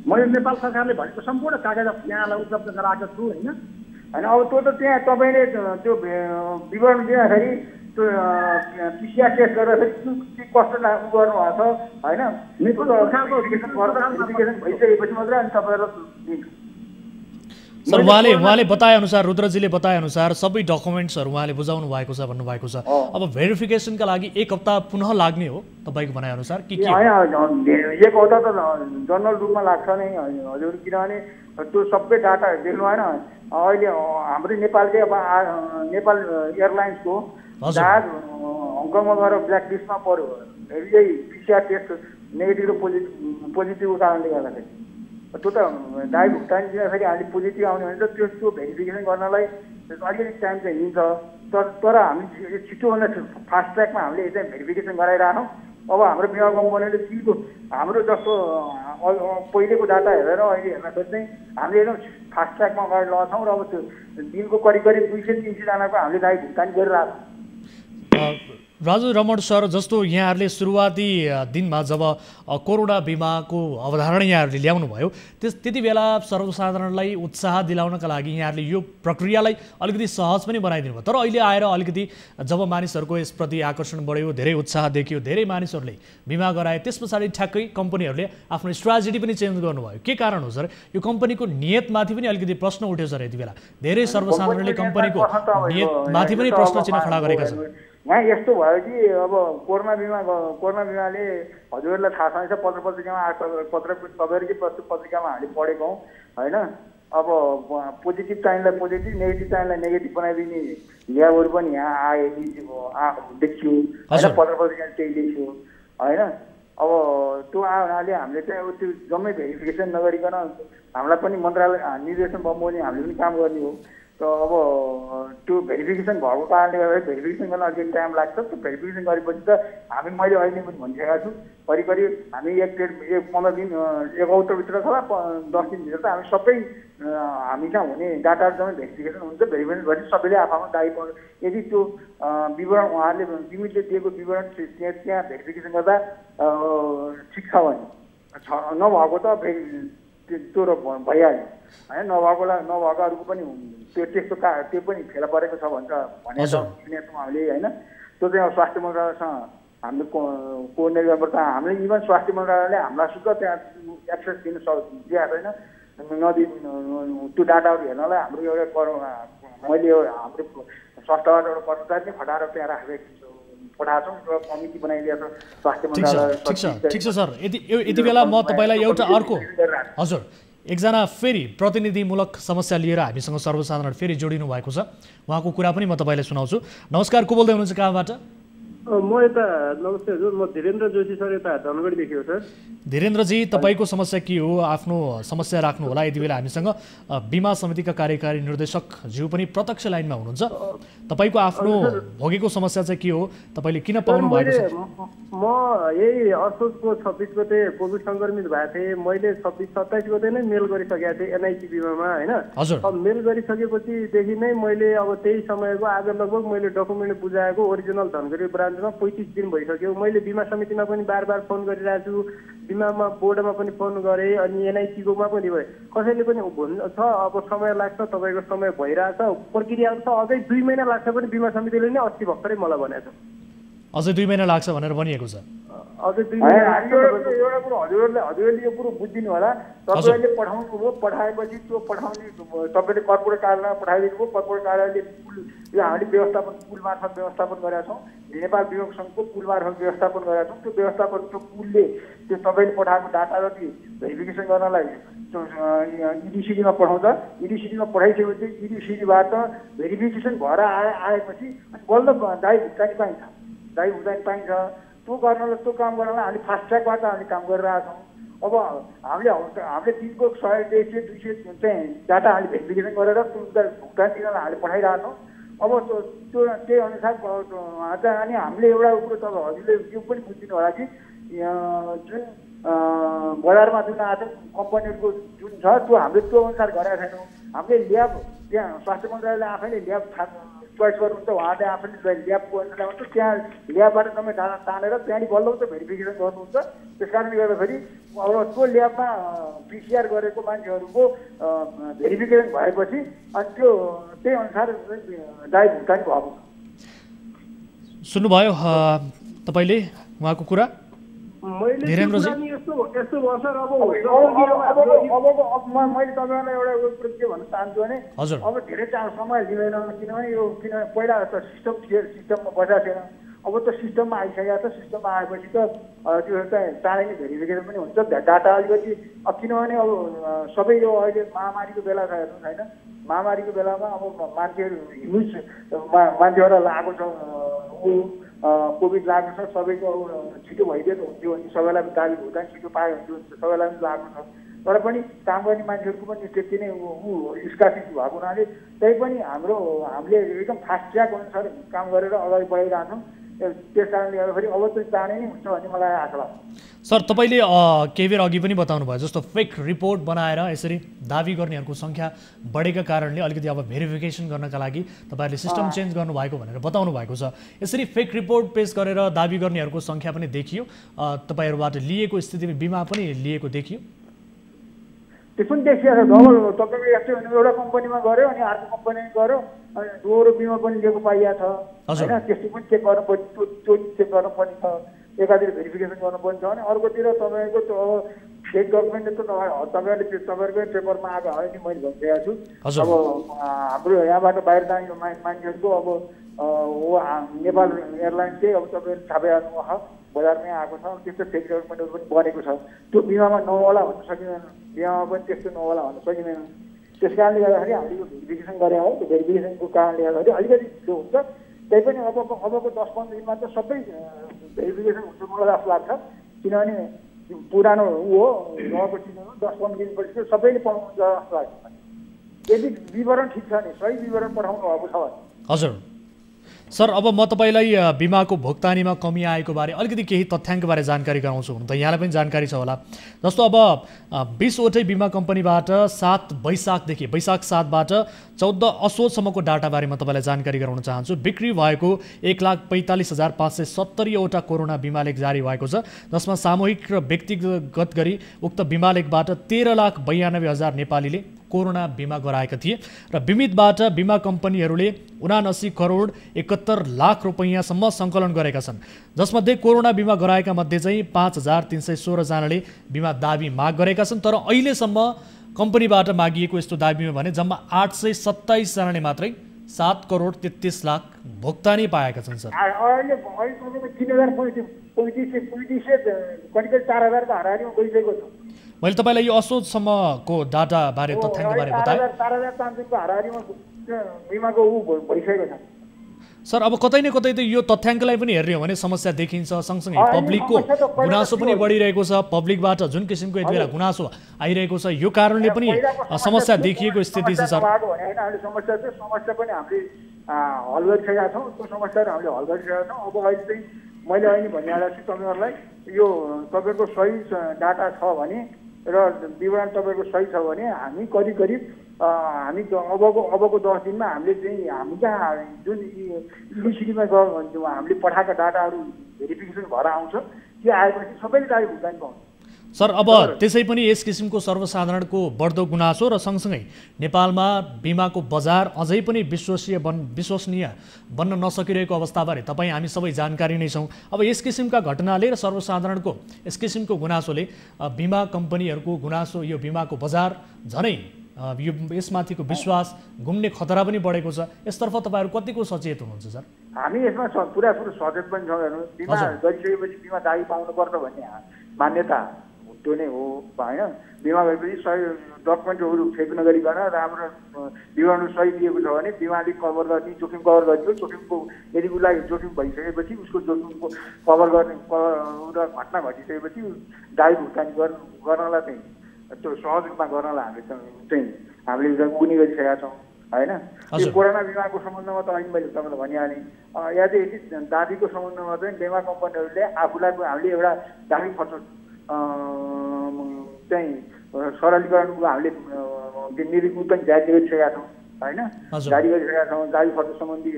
मैले नेपाल सरकारले भनेको सम्पूर्ण कागजात यहाँलाई उपलब्ध गराएको छु होइन। अब त्यो त त्यहाँ तपाईँले त्यो विवरण दिँदाखेरि त्यो पिसिआर टेस्ट गर्दाखेरि कस्तो गर्नुभएको छ होइन, भेरिफिकेसन भइसकेपछि मात्रै अनि तपाईँहरूलाई दिन्छ। सर उहाँले बताएअनुसार, रुद्रजीले बताएअनुसार सबै डकुमेन्ट्सहरू उहाँले बुझाउनु भएको छ भन्नुभएको छ। अब भेरिफिकेसनका लागि 1 हप्ता पुनः लाग्ने हो तपाईँको भनाइअनुसार कि के? होइन, 1 हप्ता त जनरल रूपमा लाग्छ नै हजुर, किनभने त्यो सबै डाटा देख्नु भएन। अहिले हाम्रो नेपालकै अब नेपाल एयरलाइन्सको जहाज हङकङमा गएर ब्ल्याक लिस्टमा पऱ्यो। यही पिसिआर टेस्ट नेगेटिभ र पोजिटिभको कारणले गर्दाखेरि त्यो त दाइ भुक्तानी दिँदाखेरि हामीले पोजिटिभ आउने भने त त्यो भेरिफिकेसन गर्नलाई अलिकति टाइम चाहिँ लिन्छ। तर हामी छिटोभन्दा फास्ट ट्र्याकमा हामीले चाहिँ भेरिफिकेसन गराइरहेछौँ। अब हाम्रो बिमा कम्पनीले दिनको हाम्रो जस्तो पहिलेको डाटा हेरेर अहिले हेर्न खोज्दै हामीले एकदम फास्ट ट्र्याकमा अगाडि लगाउँछौँ। र अब त्यो दिनको करिब 200-300 जनाको हामीले दाइ भुक्तानी गरिरहेको छौँ। राजु रमण सर, जस्तो यहाँहरूले सुरुवाती दिनमा जब कोरोना बिमाको अवधारणा यहाँहरूले ल्याउनु भयो त्यति बेला सर्वसाधारणलाई उत्साह दिलाउनका लागि यहाँहरूले यो प्रक्रियालाई अलिकति सहज पनि बनाइदिनु भयो। तर अहिले आएर अलिकति जब मानिसहरूको यसप्रति आकर्षण बढ्यो, धेरै उत्साह देखियो, धेरै मानिसहरूले बिमा गराए, त्यस पछाडि ठ्याक्कै कम्पनीहरूले आफ्नो स्ट्राटेजी पनि चेन्ज गर्नुभयो। के कारण हो सर? यो कम्पनीको नियतमाथि पनि अलिकति प्रश्न उठ्यो सर यति बेला। धेरै सर्वसाधारणले कम्पनीको नियतमाथि पनि प्रश्न चिन्ह खडा गरेका छन्। यहाँ यस्तो भयो कि अब कोरोना बिमाले हजुरहरूलाई थाहा छैन, पत्र पत्रिकामा तपाईँहरूकै पत्रिकामा हामीले पढेको हौँ होइन। अब पोजिटिभ चाहिँलाई पोजिटिभ, नेगेटिभ चाहिँलाई नेगेटिभ बनाइदिने ल्याबहरू पनि यहाँ आए देखियो होइन, पत्र पत्रिकाले त्यही देखियो होइन। अब त्यो आयो हुनाले हामीले चाहिँ अब त्यो जम्मै भेरिफिकेसन नगरिकन हामीलाई पनि मन्त्रालय निर्देशन बमोजिम हामीले पनि काम गर्ने हो। त अब त्यो भेरिफिकेसन भएको कारणले गर्दा भेरिफिकेसन गर्न अलिकति टाइम लाग्छ। त्यो भेरिफिकेसन गरेपछि त मैले अहिले पनि भनिसकेको छु, करिब हामी 15 दिन 1 हप्ताभित्र अथवा 10 दिनभित्र त हामी सबै हामी कहाँ हुने डाटाहरू जम्मै भेरिफिकेसन हुन्छ। भेरिफिकेसन गरेपछि सबैले आफूमा दायी पर्छ। यदि त्यो विवरण उहाँहरूले लिमिटले दिएको विवरण त्यहाँ भेरिफिकेसन गर्दा ठिक छ भने नभएको त त्यो भइहाल्यो होइन। नभएकोहरूको पनि त्यो पनि फेला परेको छ भनेर भनेको सुनेको छौँ हामीले होइन। त्यो चाहिँ अब स्वास्थ्य मन्त्रालयसँग हामीले कोअर्डिनेट गर्नुपर्छ। हामीले इभन स्वास्थ्य मन्त्रालयले हामीलाई सुध त्यहाँ एक्सेस दिएको छैन। त्यो डाटाहरू हेर्नलाई हाम्रो एउटा मैले हाम्रो स्वास्थ्यबाट एउटा कर्मचारी नै खटाएर त्यहाँ राखेको पठाएको छौँ। एउटा कमिटी बनाइदिएको छ स्वास्थ्य मन्त्रालय। ठिक छ सर, यति बेला म तपाईँलाई एउटा अर्को हजुर एकजना फेरि प्रतिनिधिमूलक समस्या लिएर हामीसँग सर्वसाधारण फेरि जोडिनु भएको छ। उहाँको कुरा पनि म तपाईँलाई सुनाउँछु। नमस्कार, को बोल्दै हुनुहुन्छ, कहाँबाट? म यता नमस्ते हजुर, म धीरेन्द्र जोशी सर, यता धनगढीदेखि हो सर। धीरेन्द्रजी, तपाईँको समस्या के हो? आफ्नो समस्या राख्नु होला। यति बेला हामीसँग बिमा समितिका कार्यकारी निर्देशक ज्यू पनि प्रत्यक्ष लाइनमा हुनुहुन्छ। तपाईँको आफ्नो भोगेको समस्या चाहिँ के हो? तपाईँले किन पाउनु भएको छ? म यही असोजको 26 गते कोभिड सङ्क्रमित भएको थिएँ। मैले 26-27 गते नै मेल गरिसकेको थिएँ एनआइसी बिमामा होइन। अब मेल गरिसकेपछिदेखि नै मैले अब त्यही समयको आज लगभग मैले डकुमेन्ट बुझाएको ओरिजिनल धनगढी ब्रान्चमा 35 दिन भइसक्यो। मैले बिमा समितिमा पनि बार फोन गरिरहेको छु, बिमामा बोर्डमा पनि फोन गरेँ, अनि एनआइसीकोमा पनि भए। कसैले पनि छ अब समय लाग्छ, तपाईँको समय भइरहेछ, प्रक्रिया छ, अझै 2 महिना लाग्छ पनि बिमा समितिले नै अस्ति भर्खरै मलाई भनेको छ। अझै 2 महिना लाग्छ भनेर भनिएको छ। एउटा कुरो हजुरहरूले यो कुरो बुझिदिनु होला। तपाईँहरूले पठाउनु भयो, पठाएपछि त्यो पठाउने तपाईँले कर्पोरेट कार्यालयमा पठाइदिनु भयो। कर्पोरेट कार्यालयले यो हामीले व्यवस्थापन पुल मार्फत व्यवस्थापन गरेका छौँ। नेपाल वियोग सङ्घको पुल मार्फत व्यवस्थापन गरेका छौँ। त्यो व्यवस्थापन त्यो पुलले त्यो तपाईँले पठाएको डाटा जति भेरिफिकेसन गर्नलाई इडिसिडीमा पठाउँछ। इडिसिडीमा पठाइसकेपछि इडिसिडीबाट भेरिफिकेसन भएर आएपछि अनि बल्ल दाइ भुक्तानी पाइन्छ। दाइ भुक्तानी पाइन्छ। त्यो गर्नलाई त्यो काम गर्नलाई हामी फास्ट ट्र्याकबाट हामी काम गरिरहेका छौँ। अब हामीले दिनको 100, 150, 200 चाहिँ डाटा हामीले भेरिफिकेसन गरेर त्यो भुक्तान दिनलाई हामीले पठाइरहेका छौँ। अब त्यो त्यही अनुसार अनि हामीले एउटा कुरो तपाईँ हजुरले यो पनि बुझिदिनु होला कि जुन बजारमा जुन आज कम्पनीहरूको जुन छ त्यो हामीले त्यो अनुसार गरेका छैनौँ। हामीले ल्याब त्यहाँ स्वास्थ्य मन्त्रालयले आफैले ल्याब चोइस गर्नुहुन्छ। उहाँले आफैले ल्याबको अनुसार हुन्छ। त्यहाँ ल्याबबाट तपाईँ डाटा तानेर त्यहाँदेखि बल्ल त भेरिफिकेसन गर्नुहुन्छ। त्यस कारणले गर्दाखेरि अब त्यो ल्याबमा पिसिआर गरेको मान्छेहरूको भेरिफिकेसन भएपछि अनि त्यो त्यही अनुसार दाइ भुक्तानी भएको छ। सुन्नुभयो तपाईँले उहाँको कुरा? मैले यस्तो भयो सर। अब मैले तपाईँहरूलाई एउटा कुरो के भन्न चाहन्छु भने अब धेरै समय लिँदैन। किनभने पहिला त सिस्टम थियो, सिस्टममा बसेको थिएन। अब त सिस्टममा आइसकेको छ। सिस्टममा आएपछि त त्यो चाहिँ चाँडै नै भेरिफिकेसन पनि हुन्छ। डाटा अलिकति किनभने अब सबै यो अहिले महामारीको बेला छ हेर्नु छैन। महामारीको बेलामा अब मान्छेहरू ह्युज मान्छेहरूलाई लागेको छ, कोभिड लागेको छ। सबैको छिटो भइदिएको हुन्थ्यो भने सबैलाई दाबी भुक्तानी छिटो पायो हुन्थ्यो, सबैलाई पनि लागेको छ। तर पनि काम गर्ने मान्छेहरूको पनि त्यति नै स्कासिस भएको हुनाले त्यही पनि हामीले एकदम फास्ट ट्र्याक अनुसार काम गरेर अगाडि बढाइरहेछौँ। त्यस कारणले गर्दाखेरि अब चाहिँ चाँडै नै हुन्छ भन्ने मलाई आशा लाग्छ। सर, तपाईँले केही बेर अघि पनि बताउनु भयो जस्तो फेक रिपोर्ट बनाएर यसरी दाबी गर्नेहरूको सङ्ख्या बढेका कारणले अलिकति अब भेरिफिकेसन गर्नका लागि तपाईँहरूले सिस्टम चेन्ज गर्नुभएको भनेर बताउनु भएको छ। यसरी फेक रिपोर्ट पेश गरेर दाबी गर्नेहरूको सङ्ख्या पनि देखियो। तपाईँहरूबाट लिएको स्थितिमा बिमा पनि लिएको देखियो। त्यो पनि देखिएको छ। डबल तपाईँको यस्तै भने एउटा कम्पनीमा गऱ्यो अनि अर्को कम्पनीमा गऱ्यो अनि दोहोरो बिमा पनि लिएको पाइएको छ होइन। त्यस्तो पनि चेक गर्नुपर्ने, त्यो चेक गर्नुपर्ने छ। एकातिर भेरिफिकेसन गर्नुपर्ने छ भने अर्कोतिर तपाईँको त्यो अब फेक डकुमेन्टले त तपाईँहरूको पेपरमा आएको है नि मैले भनिरहेको छु। अब हाम्रो यहाँबाट बाहिर जाने मान्छेहरूको अब नेपाल एयरलाइन चाहिँ अब तपाईँहरू छापिहाल्नु भयो, बजारमै आएको छ। त्यस्तो फेक डकुमेन्टहरू पनि बनेको छ। त्यो बिमामा नहोला भन्न सकिँदैन, बिमामा पनि त्यस्तो नहोला भन्न सकिँदैन। त्यस कारणले गर्दाखेरि हामीले यो भेरिफिकेसन गरे हो। त्यो भेरिफिकेसनको कारणले गर्दाखेरि अलिकति ढिलो हुन्छ। त्यही पनि अबको 10-15 दिनमा त सबै भेरिफिकेसन हुन्छ मलाई जस्तो लाग्छ। किनभने पुरानो हो, नयाँको चिज हो। 10-15 दिनपछि चाहिँ सबैले पाउनुहुन्छ जस्तो लाग्छ। यदि विवरण ठिक छ भने, सही विवरण पठाउनु भएको छ भने। हजुर सर, अब म तपाईँलाई बिमाको भुक्तानीमा कमी आएको बारे अलिकति केही तथ्याङ्कबारे जानकारी गराउँछु। हुन त यहाँलाई पनि जानकारी छ होला। जस्तो अब 20वटै बिमा कम्पनीबाट 7 वैशाखदेखि वैशाख 7बाट 14 असोजसम्मको डाटाबारे म तपाईँलाई जानकारी गराउन चाहन्छु। बिक्री भएको 1,45,570 वटा कोरोना बिमा लेख जारी भएको छ, जसमा सामूहिक र व्यक्तिगत गरी उक्त बिमा लेखबाट 13,92,000 नेपालीले कोरोना बिमा गराएका थिए र बिमितबाट बिमा कम्पनीहरूले 79 करोड 71 लाख रुपैयाँसम्म सङ्कलन गरेका छन्, जसमध्ये कोरोना बिमा गराएका मध्ये चाहिँ 5,316 जनाले बिमा दाबी माग गरेका छन्। तर अहिलेसम्म कम्पनीबाट मागिएको यस्तो दाबीमा भने जम्मा 827 जनाले मात्रै 7 करोड 33 लाख भुक्तानी पाएका छन्। सर, अहिले 3,35,35 करिब 4,000 हाराहारीमा गइसकेको छ। मैले तपाईँलाई यो असोजसम्मको डाटाबारे तथ्याङ्कबारे बताएँ। 4,500 हाराहारीमा बिमाको भइसकेको छ। सर, अब कतै न कतै त यो तथ्याङ्कलाई पनि हेर्ने हो भने समस्या देखिन्छ। सँगसँगै पब्लिकको गुनासो पनि बढिरहेको छ। पब्लिकबाट जुन किसिमको यति बेला गुनासो आइरहेको छ, यो कारणले पनि समस्या देखिएको स्थिति छ। सर, समस्या पनि हामीले हल गरिसकेका छौँ। त्यो समस्याहरू हामीले हल गरिसकेका छौँ। अब अहिले चाहिँ मैले अहिले भनिहालेको छु तपाईँहरूलाई, यो तपाईँको सही डाटा छ भने र विवरण तपाईँको सही छ भने हामी करिब हामी अबको 10 दिनमा हामीले चाहिँ हामी जहाँ जुन युनिभर्सिटीमा हामीले पठाएका डाटाहरू भेरिफिकेसन भएर आउँछ, त्यो आएपछि सबैले दाबी भुक्तानी पाउँछ। सर अब त्यसै पनि यस किसिमको सर्वसाधारणको बढ्दो गुनासो र सँगसँगै नेपालमा बिमाको बजार अझै पनि विश्वसनीय बन्न नसकिरहेको अवस्थाबारे तपाईँ हामी सबै जानकारी नै छौँ। अब यस किसिमका घटनाले र सर्वसाधारणको यस किसिमको गुनासोले बिमा कम्पनीहरूको गुनासो, यो बिमाको बजार झनै यो यसमाथिको विश्वास घुम्ने खतरा पनि बढेको छ। यसतर्फ तपाईँहरू कतिको सचेत हुनुहुन्छ सर? हामी यसमा पुरा सचेत पनि छौँ। हेर्नु, बिमा गरिसकेपछि बिमा दाबी पाउनुपर्छ भन्ने मान्यता त्यो नै हो होइन। बिमा गरेपछि सही डकुमेन्टहरू फेक नगरिकन राम्रो विवरण सही दिएको छ भने बिमाले कभर गर्ने, जोखिम कभर गरिदियो। जोखिमको यदि उसलाई जोखिम भइसकेपछि उसको जोखिमको कभर गर्ने र घटना घटिसकेपछि दाबी भुक्तानी गर्नलाई चाहिँ त्यो सहज रूपमा गर्नलाई हामीले उनी गरिसकेका छौँ होइन। यो कोरोना बिमाको सम्बन्धमा त अहिले मैले तपाईँलाई भनिहालेँ। या चाहिँ यदि दाबीको सम्बन्धमा चाहिँ बिमा कम्पनीहरूले आफूलाई हामीले एउटा दाबी खर्च चाहिँ सरलीकरणको हामीले निर्देशन पनि जारी गरिसकेका छौँ होइन। जारी गरिसकेका छौँ। दाबी खर्च सम्बन्धी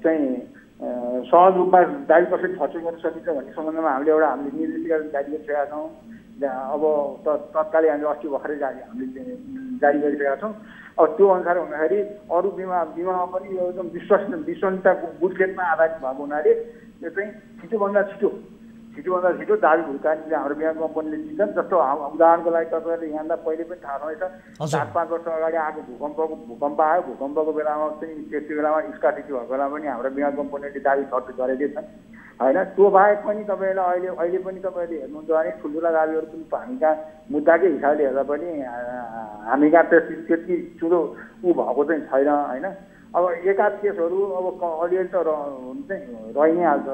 चाहिँ सहज रूपमा दाबी कसरी खर्च गर्न सकिन्छ भन्ने सम्बन्धमा हामीले निर्देशिका जारी गरिसकेका छौँ। अब तत्कालै हामीले अस्ति भर्खरै हामीले जारी गरिसकेका छौँ। अब त्यो अनुसार हुँदाखेरि अरू बिमामा पनि यो एकदम विश्वसनीयताको बुझखेलमा आधारित भएको हुनाले यो चाहिँ छिटोभन्दा छिटो दाबी भुक्तानी हाम्रो बिमा कम्पनीले दिन्छन्। जस्तो उदाहरणको लागि तपाईँहरूले यहाँभन्दा पहिले पनि थाहा रहेछ, 4-5 वर्ष अगाडि आएको भूकम्प आयो। भूकम्पको बेलामा चाहिँ त्यति बेलामा स्कासिटी भएको बेलामा पनि हाम्रो बिमा कम्पनीले दाबी खर्च गरेकै छन् होइन। त्यो बाहेक पनि तपाईँलाई अहिले पनि तपाईँले हेर्नुहुन्छ भने ठुल्ठुला दाबीहरू पनि हामी कहाँ मुद्दाकै हिसाबले हेर्दा पनि हामी कहाँ त्यति ठुलो भएको चाहिँ छैन होइन। अब एकाध केसहरू अब अलिअलि त रहि नै हाल्छ।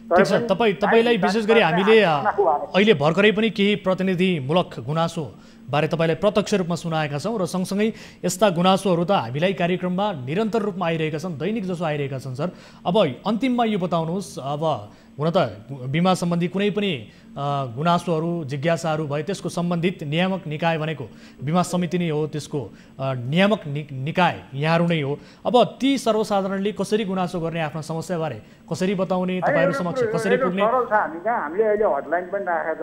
ठिक छ, तपाईँलाई विशेष गरी हामीले अहिले भर्खरै पनि केही प्रतिनिधिमूलक गुनासो बारे तपाईँलाई प्रत्यक्ष रूपमा सुनाएका छौँ र सँगसँगै यस्ता गुनासोहरू त हामीलाई कार्यक्रममा निरन्तर रूपमा आइरहेका छन्, दैनिक जसो आइरहेका छन् सर। अब अन्तिममा यो बताउनुहोस्, अब हुन त बिमा सम्बन्धी कुनै पनि गुनासोहरू जिज्ञासाहरू भए त्यसको सम्बन्धित नियामक निकाय भनेको बिमा समिति नै हो, त्यसको नियामक निकाय यहाँहरू नै हो। अब ती सर्वसाधारणले कसरी गुनासो गर्ने, आफ्ना समस्याबारे कसरी बताउने, तपाईँहरू समक्ष कसरी पुग्ने?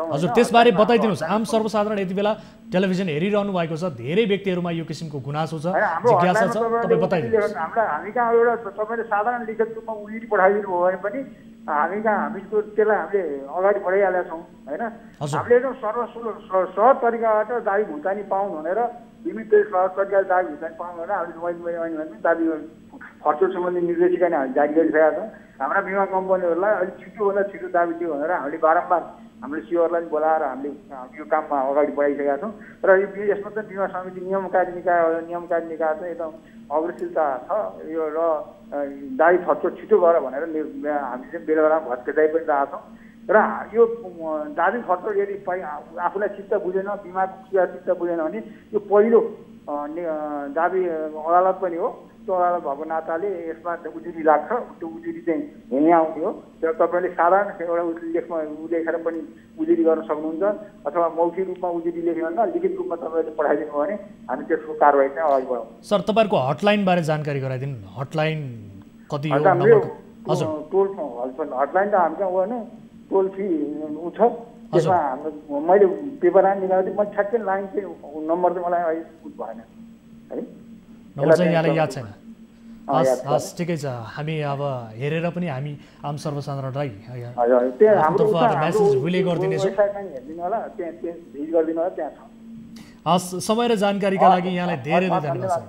हजुर, त्यसबारे बताइदिनुहोस्। आम सर्वसाधारण यति बेला टेलिभिजन हेरिरहनु भएको छ, धेरै व्यक्तिहरूमा यो किसिमको गुनासो छ, जिज्ञासा छ, तपाईँ बताइदिनुहोस्। हामी कहाँ एउटा तपाईँले साधारण लिखित रूपमा उल्टी पठाइदिनु भयो भने पनि हामी त्यसलाई हामीले अगाडि बढाइहालेका छौँ होइन। हामीले एकदम सहज तरिकाबाट दाबी भुक्तानी पाउनु भनेर विभिन्न सहज तरिकाले दाबी भुक्तानी पाउनु भनेर हामीले दाबी खर्च सम्बन्धी निर्देशिका नै हामीले जारी गरिसकेका छौँ। हाम्रा बिमा कम्पनीहरूलाई अलिक छिटोभन्दा छिटो दाबी दियो भनेर हामीले बारम्बार हामीले सिओहरूलाई बोलाएर हामीले यो काममा अगाडि बढाइसकेका छौँ। र यसमा चाहिँ बिमा समिति नियमकारी निकाय चाहिँ एकदम अग्रशीलता छ यो र दाबी खर्च छिटो गर भनेर हामी चाहिँ बेला बेलामा भत्काइ पनि रहेछौँ। र यो दाबी खर्च यदि आफूलाई चित्त बुझेन, बिमाको चित्त बुझेन भने यो पहिलो दाबी अदालत पनि हो। त्यो अदालत भएको नाताले यसमा उजुरी लाग्छ। त्यो उजुरी चाहिँ हेर्ने आउने हो। र तपाईँले साधारण एउटा लेखमा लेखेर पनि उजुरी गर्न सक्नुहुन्छ, अथवा मौखिक रूपमा उजुरी लेख्यो भने लिखित रूपमा तपाईँले पठाइदिनु भयो भने हामी त्यसको कारवाही चाहिँ अगाडि बढाउँछौँ। सर, तपाईँहरूको हटलाइनबारे जानकारी गराइदिनु। हटलाइन कति हो? हजुर, टोल हटलाइन त हामी कहाँ होइन, टोल फ्री छ। त्यसमा हाम्रो मैले पेपर निकालेको थिएँ, मैले ठ्याक्कै लाइन चाहिँ नम्बर चाहिँ मलाई अहिले भएन है, नम्बर चाहिँ यहाँलाई याद छैन। हस् ठिकै छ, हामी अब हेरेर पनि हामी आम सर्वसाधारणलाई मेसेज रिले गरिदिनेछौँ। हस्, समय र जानकारीका लागि यहाँलाई धेरै धेरै धन्यवाद।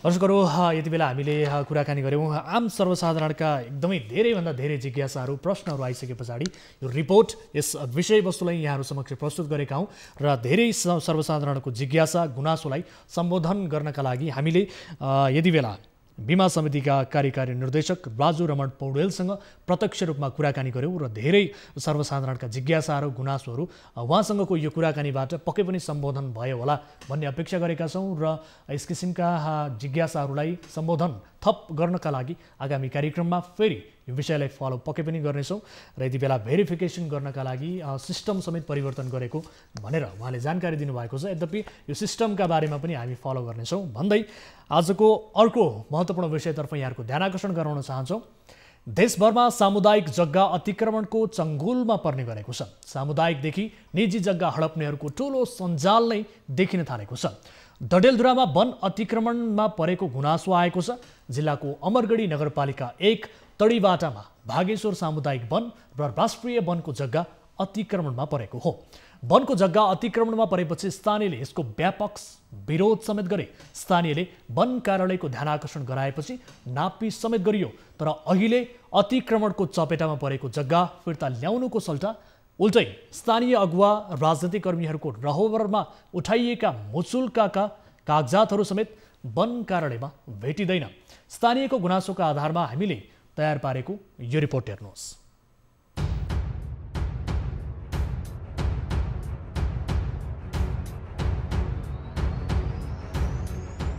दर्शकहरू, यति बेला हामीले कुराकानी गऱ्यौँ आम सर्वसाधारणका एकदमै धेरैभन्दा धेरै जिज्ञासाहरू, प्रश्नहरू आइसके पछाडि यो रिपोर्ट यस विषयवस्तुलाई यहाँहरू समक्ष प्रस्तुत गरेका हौँ र धेरै सर्वसाधारणको जिज्ञासा गुनासोलाई सम्बोधन गर्नका लागि हामीले यति बेला बिमा समितिका कार्यकारी निर्देशक राजु रमण पौडेलसँग प्रत्यक्ष रूपमा कुराकानी गऱ्यौँ र धेरै सर्वसाधारणका जिज्ञासाहरू, गुनासोहरू उहाँसँगको यो कुराकानीबाट पक्कै पनि सम्बोधन भयो होला भन्ने अपेक्षा गरेका छौँ र यस किसिमका जिज्ञासाहरूलाई सम्बोधन थप गर्नका लागि आगामी कार्यक्रममा फेरि यो विषयलाई फलो पक्कै पनि गर्नेछौँ र यति बेला भेरिफिकेसन गर्नका लागि सिस्टम समेत परिवर्तन गरेको भनेर उहाँले जानकारी दिनुभएको छ। यद्यपि यो सिस्टमका बारेमा पनि हामी फलो गर्नेछौँ भन्दै आजको अर्को महत्त्वपूर्ण विषयतर्फ यहाँहरूको ध्यान आकर्षण गराउन चाहन्छौँ। देशभरमा सामुदायिक जग्गा अतिक्रमणको चङ्गुलमा पर्ने गरेको छ। सामुदायिकदेखि निजी जग्गा हडप्नेहरूको ठूलो सञ्जाल नै देखिन थालेको छ। डडेलधुरामा वन अतिक्रमणमा परेको गुनासो आएको छ। जिल्लाको अमरगढी नगरपालिका 1 तडीबाटामा भागेश्वर सामुदायिक वन र राष्ट्रिय वनको जग्गा अतिक्रमणमा परेको हो। वनको जग्गा अतिक्रमणमा परेपछि स्थानीयले यसको व्यापक विरोध समेत गरे। स्थानीयले वन कार्यालयको ध्यान आकर्षण गराएपछि नापी समेत गरियो। तर अहिले अतिक्रमणको चपेटामा परेको जग्गा फिर्ता ल्याउनुको सल्टा उल्टै स्थानीय अगुवा राजनीतिक कर्मीहरूको रहोबरमा उठाइएका मुचुल्का कागजातहरू समेत वन कार्यालयमा भेटिँदैन। स्थानीयको गुनासोका आधारमा हामीले तयार पारेको यो रिपोर्ट हेर्नुहोस्।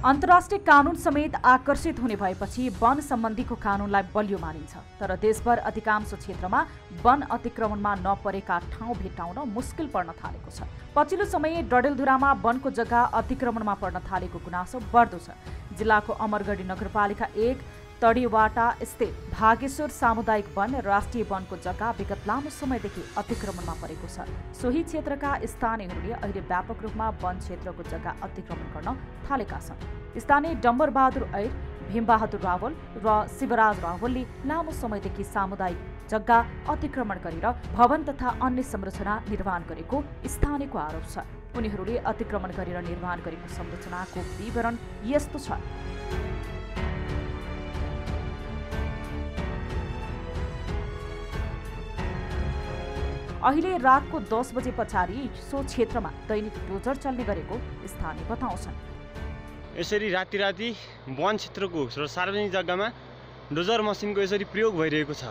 अन्तर्राष्ट्रिय कानुन समेत आकर्षित हुने भएपछि वन सम्बन्धीको कानुनलाई बलियो मानिन्छ। तर देशभर अधिकांश क्षेत्रमा वन अतिक्रमणमा नपरेका ठाउँ भेट्टाउन मुस्किल पर्न थालेको छ। पछिल्लो समय डडेलधुरामा वनको जग्गा अतिक्रमणमा पर्न थालेको गुनासो बढ्दो छ। जिल्लाको अमरगढी नगरपालिका 1 तडीवाटा स्थित भागेश्वर सामुदायिक वन राष्ट्रिय वनको जग्गा विगत लामो समयदेखि अतिक्रमणमा परेको छ। सोही क्षेत्रका स्थानीयहरूले अहिले व्यापक रूपमा वन क्षेत्रको जग्गा अतिक्रमण गर्न थालेका छन्। स्थानीय डम्बरबहादुर ऐर, भीमबहादुर रावल र शिवराज रावलले लामो समयदेखि सामुदायिक जग्गा अतिक्रमण गरेर भवन तथा अन्य संरचना निर्माण गरेको स्थानीयको आरोप छ। उनीहरूले अतिक्रमण गरेर निर्माण गरेको संरचनाको विवरण यस्तो छ। अहिले रातको 10 बजे पछाडि सो क्षेत्रमा दैनिक डोजर चल्ने गरेको स्थानीय बताउँछन्। यसरी राति वन क्षेत्रको र सार्वजनिक जग्गामा डोजर मसिनको यसरी प्रयोग भइरहेको छ।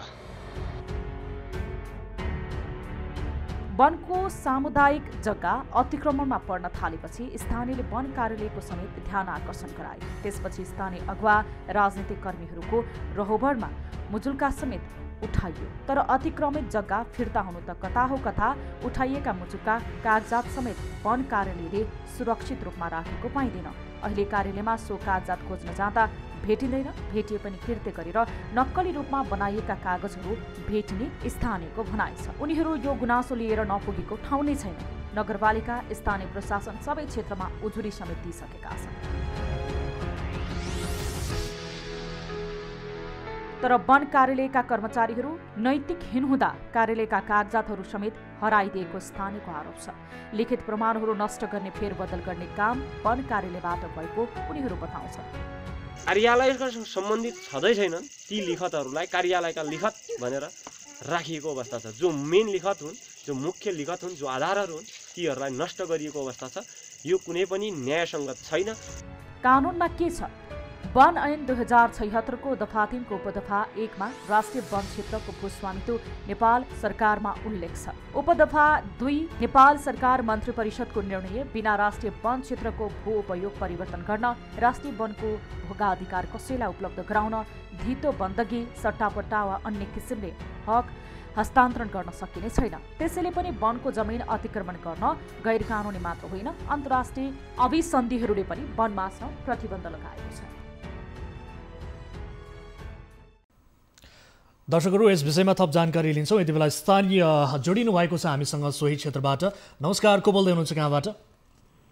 वनको सामुदायिक जग्गा अतिक्रमणमा पर्न थालेपछि स्थानीयले वन कार्यालयको समेत ध्यान आकर्षण गराए। त्यसपछि स्थानीय अगुवा राजनीतिक कर्मीहरूको रहोबरमा मुजुल्का समेत उठाइयो। तर अतिक्रमित जग्गा फिर्ता हुनु त कता हो कता उठाइएका मुजुल्का कागजात समेत वन कार्यालयले सुरक्षित रूपमा राखेको पाइँदैन। अहिले कार्यालयमा सो कागजात खोज्न जाँदा भेटिँदैन। भेटिए पनि कृत्य गरेर नक्कली रूपमा बनाइएका कागजहरू भेटिने स्थानीयको भनाइ छ। उनीहरू यो गुनासो लिएर नपुगेको ठाउँ नै छैन। नगरपालिका स्थानीय प्रशासन सबै क्षेत्रमा उजुरी समेत दिइसकेका छन्। तर वन कार्यालयका कर्मचारीहरू नैतिकहीन हुँदा कार्यालयका कागजातहरू समेत हराइदिएको स्थानीयको आरोप छ। लिखित प्रमाणहरू नष्ट गर्ने फेरबदल गर्ने काम वन कार्यालयबाट भएको उनीहरू बताउँछन्। कार्यालयका सम्बन्धित छँदै छैनन् ती लिखतहरूलाई कार्यालयका लिखत भनेर राखिएको अवस्था छ। जो मेन लिखत हुन्, जो मुख्य लिखत हुन्, जो आधारहरू हुन्, तीहरूलाई नष्ट गरिएको अवस्था छ। यो कुनै पनि न्यायसङ्गत छैन। कानुनमा के छ? वन ऐन 2076 को दफा 3 को उपदफा 1 मा राष्ट्रिय वन क्षेत्रको भूस्वामित्व नेपाल सरकारमा उल्लेख छ। उपदफा 2 नेपाल सरकार मन्त्री परिषदको निर्णय बिना राष्ट्रिय वन क्षेत्रको भू उपयोग परिवर्तन गर्न, राष्ट्रिय वनको भोगाधिकार कसैलाई उपलब्ध गराउन, धितो बन्दगी, सट्टापट्टा वा अन्य किसिमले हक हस्तान्तरण गर्न सकिने छैन। त्यसैले पनि वनको जमिन अतिक्रमण गर्न गैर कानुनी मात्र होइन, अन्तर्राष्ट्रिय अभिसन्धिहरूले पनि वन मास्न प्रतिबन्ध लगाएको छ। दर्शकहरू, यस विषयमा थप जानकारी लिन्छौँ। यति बेला स्थानीय जोडिनु भएको छ हामीसँग सोही क्षेत्रबाट। नमस्कार, को बोल्दै हुनुहुन्छ, कहाँबाट?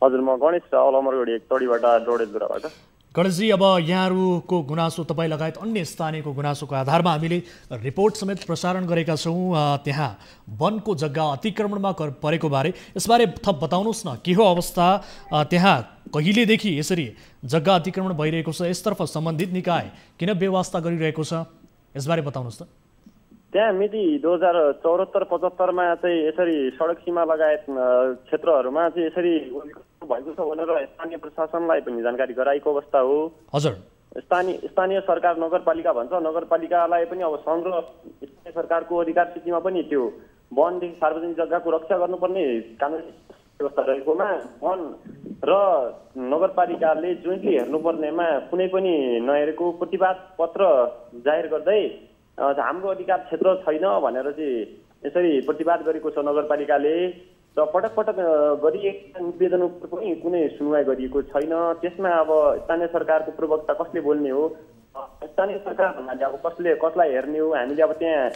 हजुर, म गणेश रावल, अमरगढी 1 तडीबाट डडेलधुराबाट। गणेशजी, अब यहाँहरूको गुनासो, तपाईँ लगायत अन्य स्थानीयको गुनासोको आधारमा हामीले रिपोर्ट समेत प्रसारण गरेका छौँ। त्यहाँ वनको जग्गा अतिक्रमणमा परेको बारे, यसबारे थप बताउनुहोस् न, के हो अवस्था? त्यहाँ कहिलेदेखि यसरी जग्गा अतिक्रमण भइरहेको छ? यसतर्फ सम्बन्धित निकाय किन बेवास्ता गरिरहेको छ? यसबारे बताउनुहोस् त। त्यहाँ मिति 2074-75 मा चाहिँ यसरी सडक सीमा लगायत क्षेत्रहरूमा चाहिँ यसरी भएको छ भनेर स्थानीय प्रशासनलाई पनि जानकारी गराएको अवस्था हो। हजुर, स्थानीय सरकार नगरपालिका भन्छ, नगरपालिकालाई पनि अब सङ्घ र स्थानीय सरकारको अधिकार सूचीमा पनि त्यो वनदेखि सार्वजनिक जग्गाको रक्षा गर्नुपर्ने कानुनी व्यवस्था रहेकोमा वन र नगरपालिकाले जोइन्टली हेर्नुपर्नेमा कुनै पनि नहेरेको प्रतिवाद पत्र जाहेर गर्दै हाम्रो अधिकार क्षेत्र छैन भनेर चाहिँ यसरी प्रतिवाद गरेको छ नगरपालिकाले। र पटक पटक गरिएका निवेदनको पनि कुनै सुनवाई गरिएको छैन। त्यसमा अब स्थानीय सरकारको प्रवक्ता कसले बोल्ने हो? स्थानीय सरकार भन्नाले अब कसलाई हेर्ने हो, हामीले अब त्यहाँ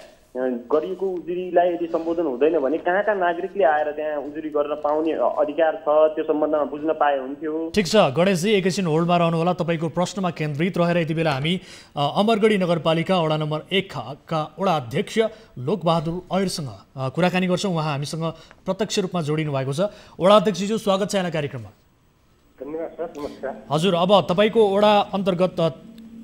गरिएको उजुरीलाई यदि सम्बोधन हुँदैन भने कहाँ नागरिकले आएर त्यहाँ उजुरी गर्न पाउने अधिकार छ, त्यो सम्बन्धमा बुझ्न पाए हुन्थ्यो। ठिक छ गणेशजी, एकैछिन होल्डमा रहनुहोला। तपाईँको प्रश्नमा केन्द्रित रहेर यति बेला हामी अमरगढी नगरपालिका वडा नम्बर 1 का वडा अध्यक्ष लोकबहादुर ऐरसँग कुराकानी गर्छौँ। उहाँ हामीसँग प्रत्यक्ष रूपमा जोडिनु भएको छ। वडा अध्यक्षज्यू, स्वागत छ यहाँलाई कार्यक्रममा। धन्यवाद सर, नमस्कार। हजुर, अब तपाईँको वडा अन्तर्गत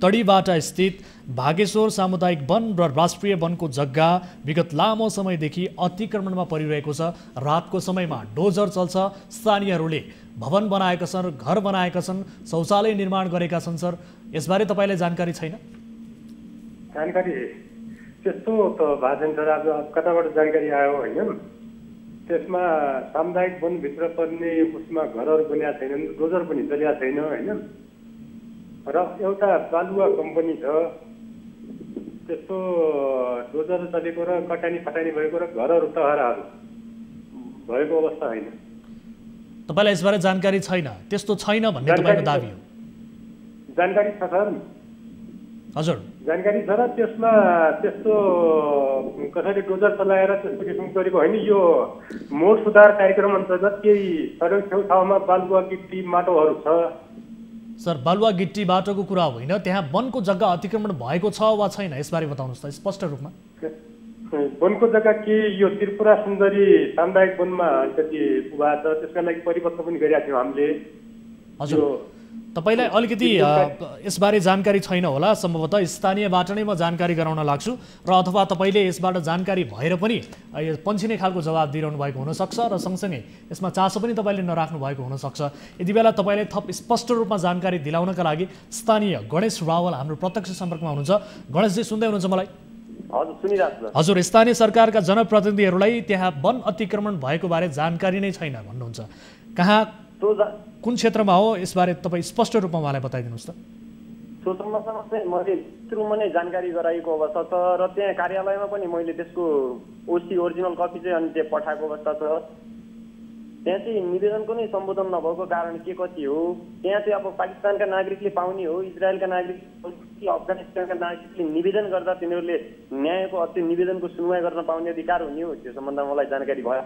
तडीबाटा स्थित भागेश्वर सामुदायिक वन र राष्ट्रिय वनको जग्गा विगत लामो समयदेखि अतिक्रमणमा परिरहेको छ। रातको समयमा डोजर चल्छ, स्थानीयहरूले भवन बनाएका छन्, घर बनाएका छन्, शौचालय निर्माण गरेका छन्। सर, यसबारे तपाईँलाई जानकारी छैन? जानकारी त्यस्तो त भएको छैन सर। अब कताबाट जानकारी आयो होइन, त्यसमा सामुदायिक वनभित्र पर्ने उसमा घरहरू बनिएको छैनन्, डोजर पनि चलिएको छैन होइन। र एउटा बालुवा कम्पनी छ, त्यस्तो डोजर चलेको र कटानी फटानी भएको र घरहरू तहराहरू भएको अवस्था होइन। तपाईँलाई यसबारे जानकारी छैन? त्यस्तो छैन भन्ने तपाईँको दाबी हो? जानकारी छ सर। हजुर, जानकारी छ र त्यसमा त्यस्तो कसैले डोजर चलाएर त्यस्तो किसिम गरेको होइन। यो मोड सुधार कार्यक्रम अन्तर्गत केही सडक छेउछाउमा बालुवा गिट्टी माटोहरू छ। सर, बालुवा गिट्टी बाटोको कुरा होइन, त्यहाँ वनको जग्गा अतिक्रमण भएको छ वा छैन यसबारे बताउनुहोस् त स्पष्ट रूपमा। वनको जग्गा के यो त्रिपुरा सुन्दरी सामुदायिक वनमा अलिकति भएको छ, त्यसका लागि परिपत्र पनि गरिरहेको थियौँ हामीले। हजुर, तपाईँलाई अलिकति यसबारे जानकारी छैन होला, सम्भवतः स्थानीयबाट नै म जानकारी गराउन लाग्छु र अथवा तपाईँले यसबाट जानकारी भएर पनि पन्छिने खालको जवाब दिइरहनु भएको हुनसक्छ र सँगसँगै यसमा चासो पनि तपाईँले नराख्नु भएको हुनसक्छ। यति बेला तपाईँले थप स्पष्ट रूपमा जानकारी दिलाउनका लागि स्थानीय गणेश रावल हाम्रो प्रत्यक्ष सम्पर्कमा हुनुहुन्छ। गणेशजी, सुन्दै हुनुहुन्छ मलाई? हजुर, स्थानीय सरकारका जनप्रतिनिधिहरूलाई त्यहाँ वन अतिक्रमण भएको बारे जानकारी नै छैन भन्नुहुन्छ। कहाँ, कुन क्षेत्रमा हो, यसबारे तपाईँ स्पष्ट रूपमा उहाँलाई बताइदिनुहोस् त। त्यो सम्बन्धमा चाहिँ मैले सुरुमा नै जानकारी गराएको अवस्था छ र त्यहाँ कार्यालयमा पनि मैले त्यसको ओरिजिनल कपी चाहिँ अनि त्यो पठाएको अवस्था छ। त्यहाँ चाहिँ निवेदनको नै सम्बोधन नभएको कारण के कति हो, त्यहाँ चाहिँ अब पाकिस्तानका नागरिकले पाउने हो, इजरायलका नागरिक, अफगानिस्तानका नागरिकले निवेदन गर्दा तिनीहरूले न्यायको त्यो निवेदनको सुनवाई गर्न पाउने अधिकार हुने हो, त्यो सम्बन्धमा मलाई जानकारी भयो।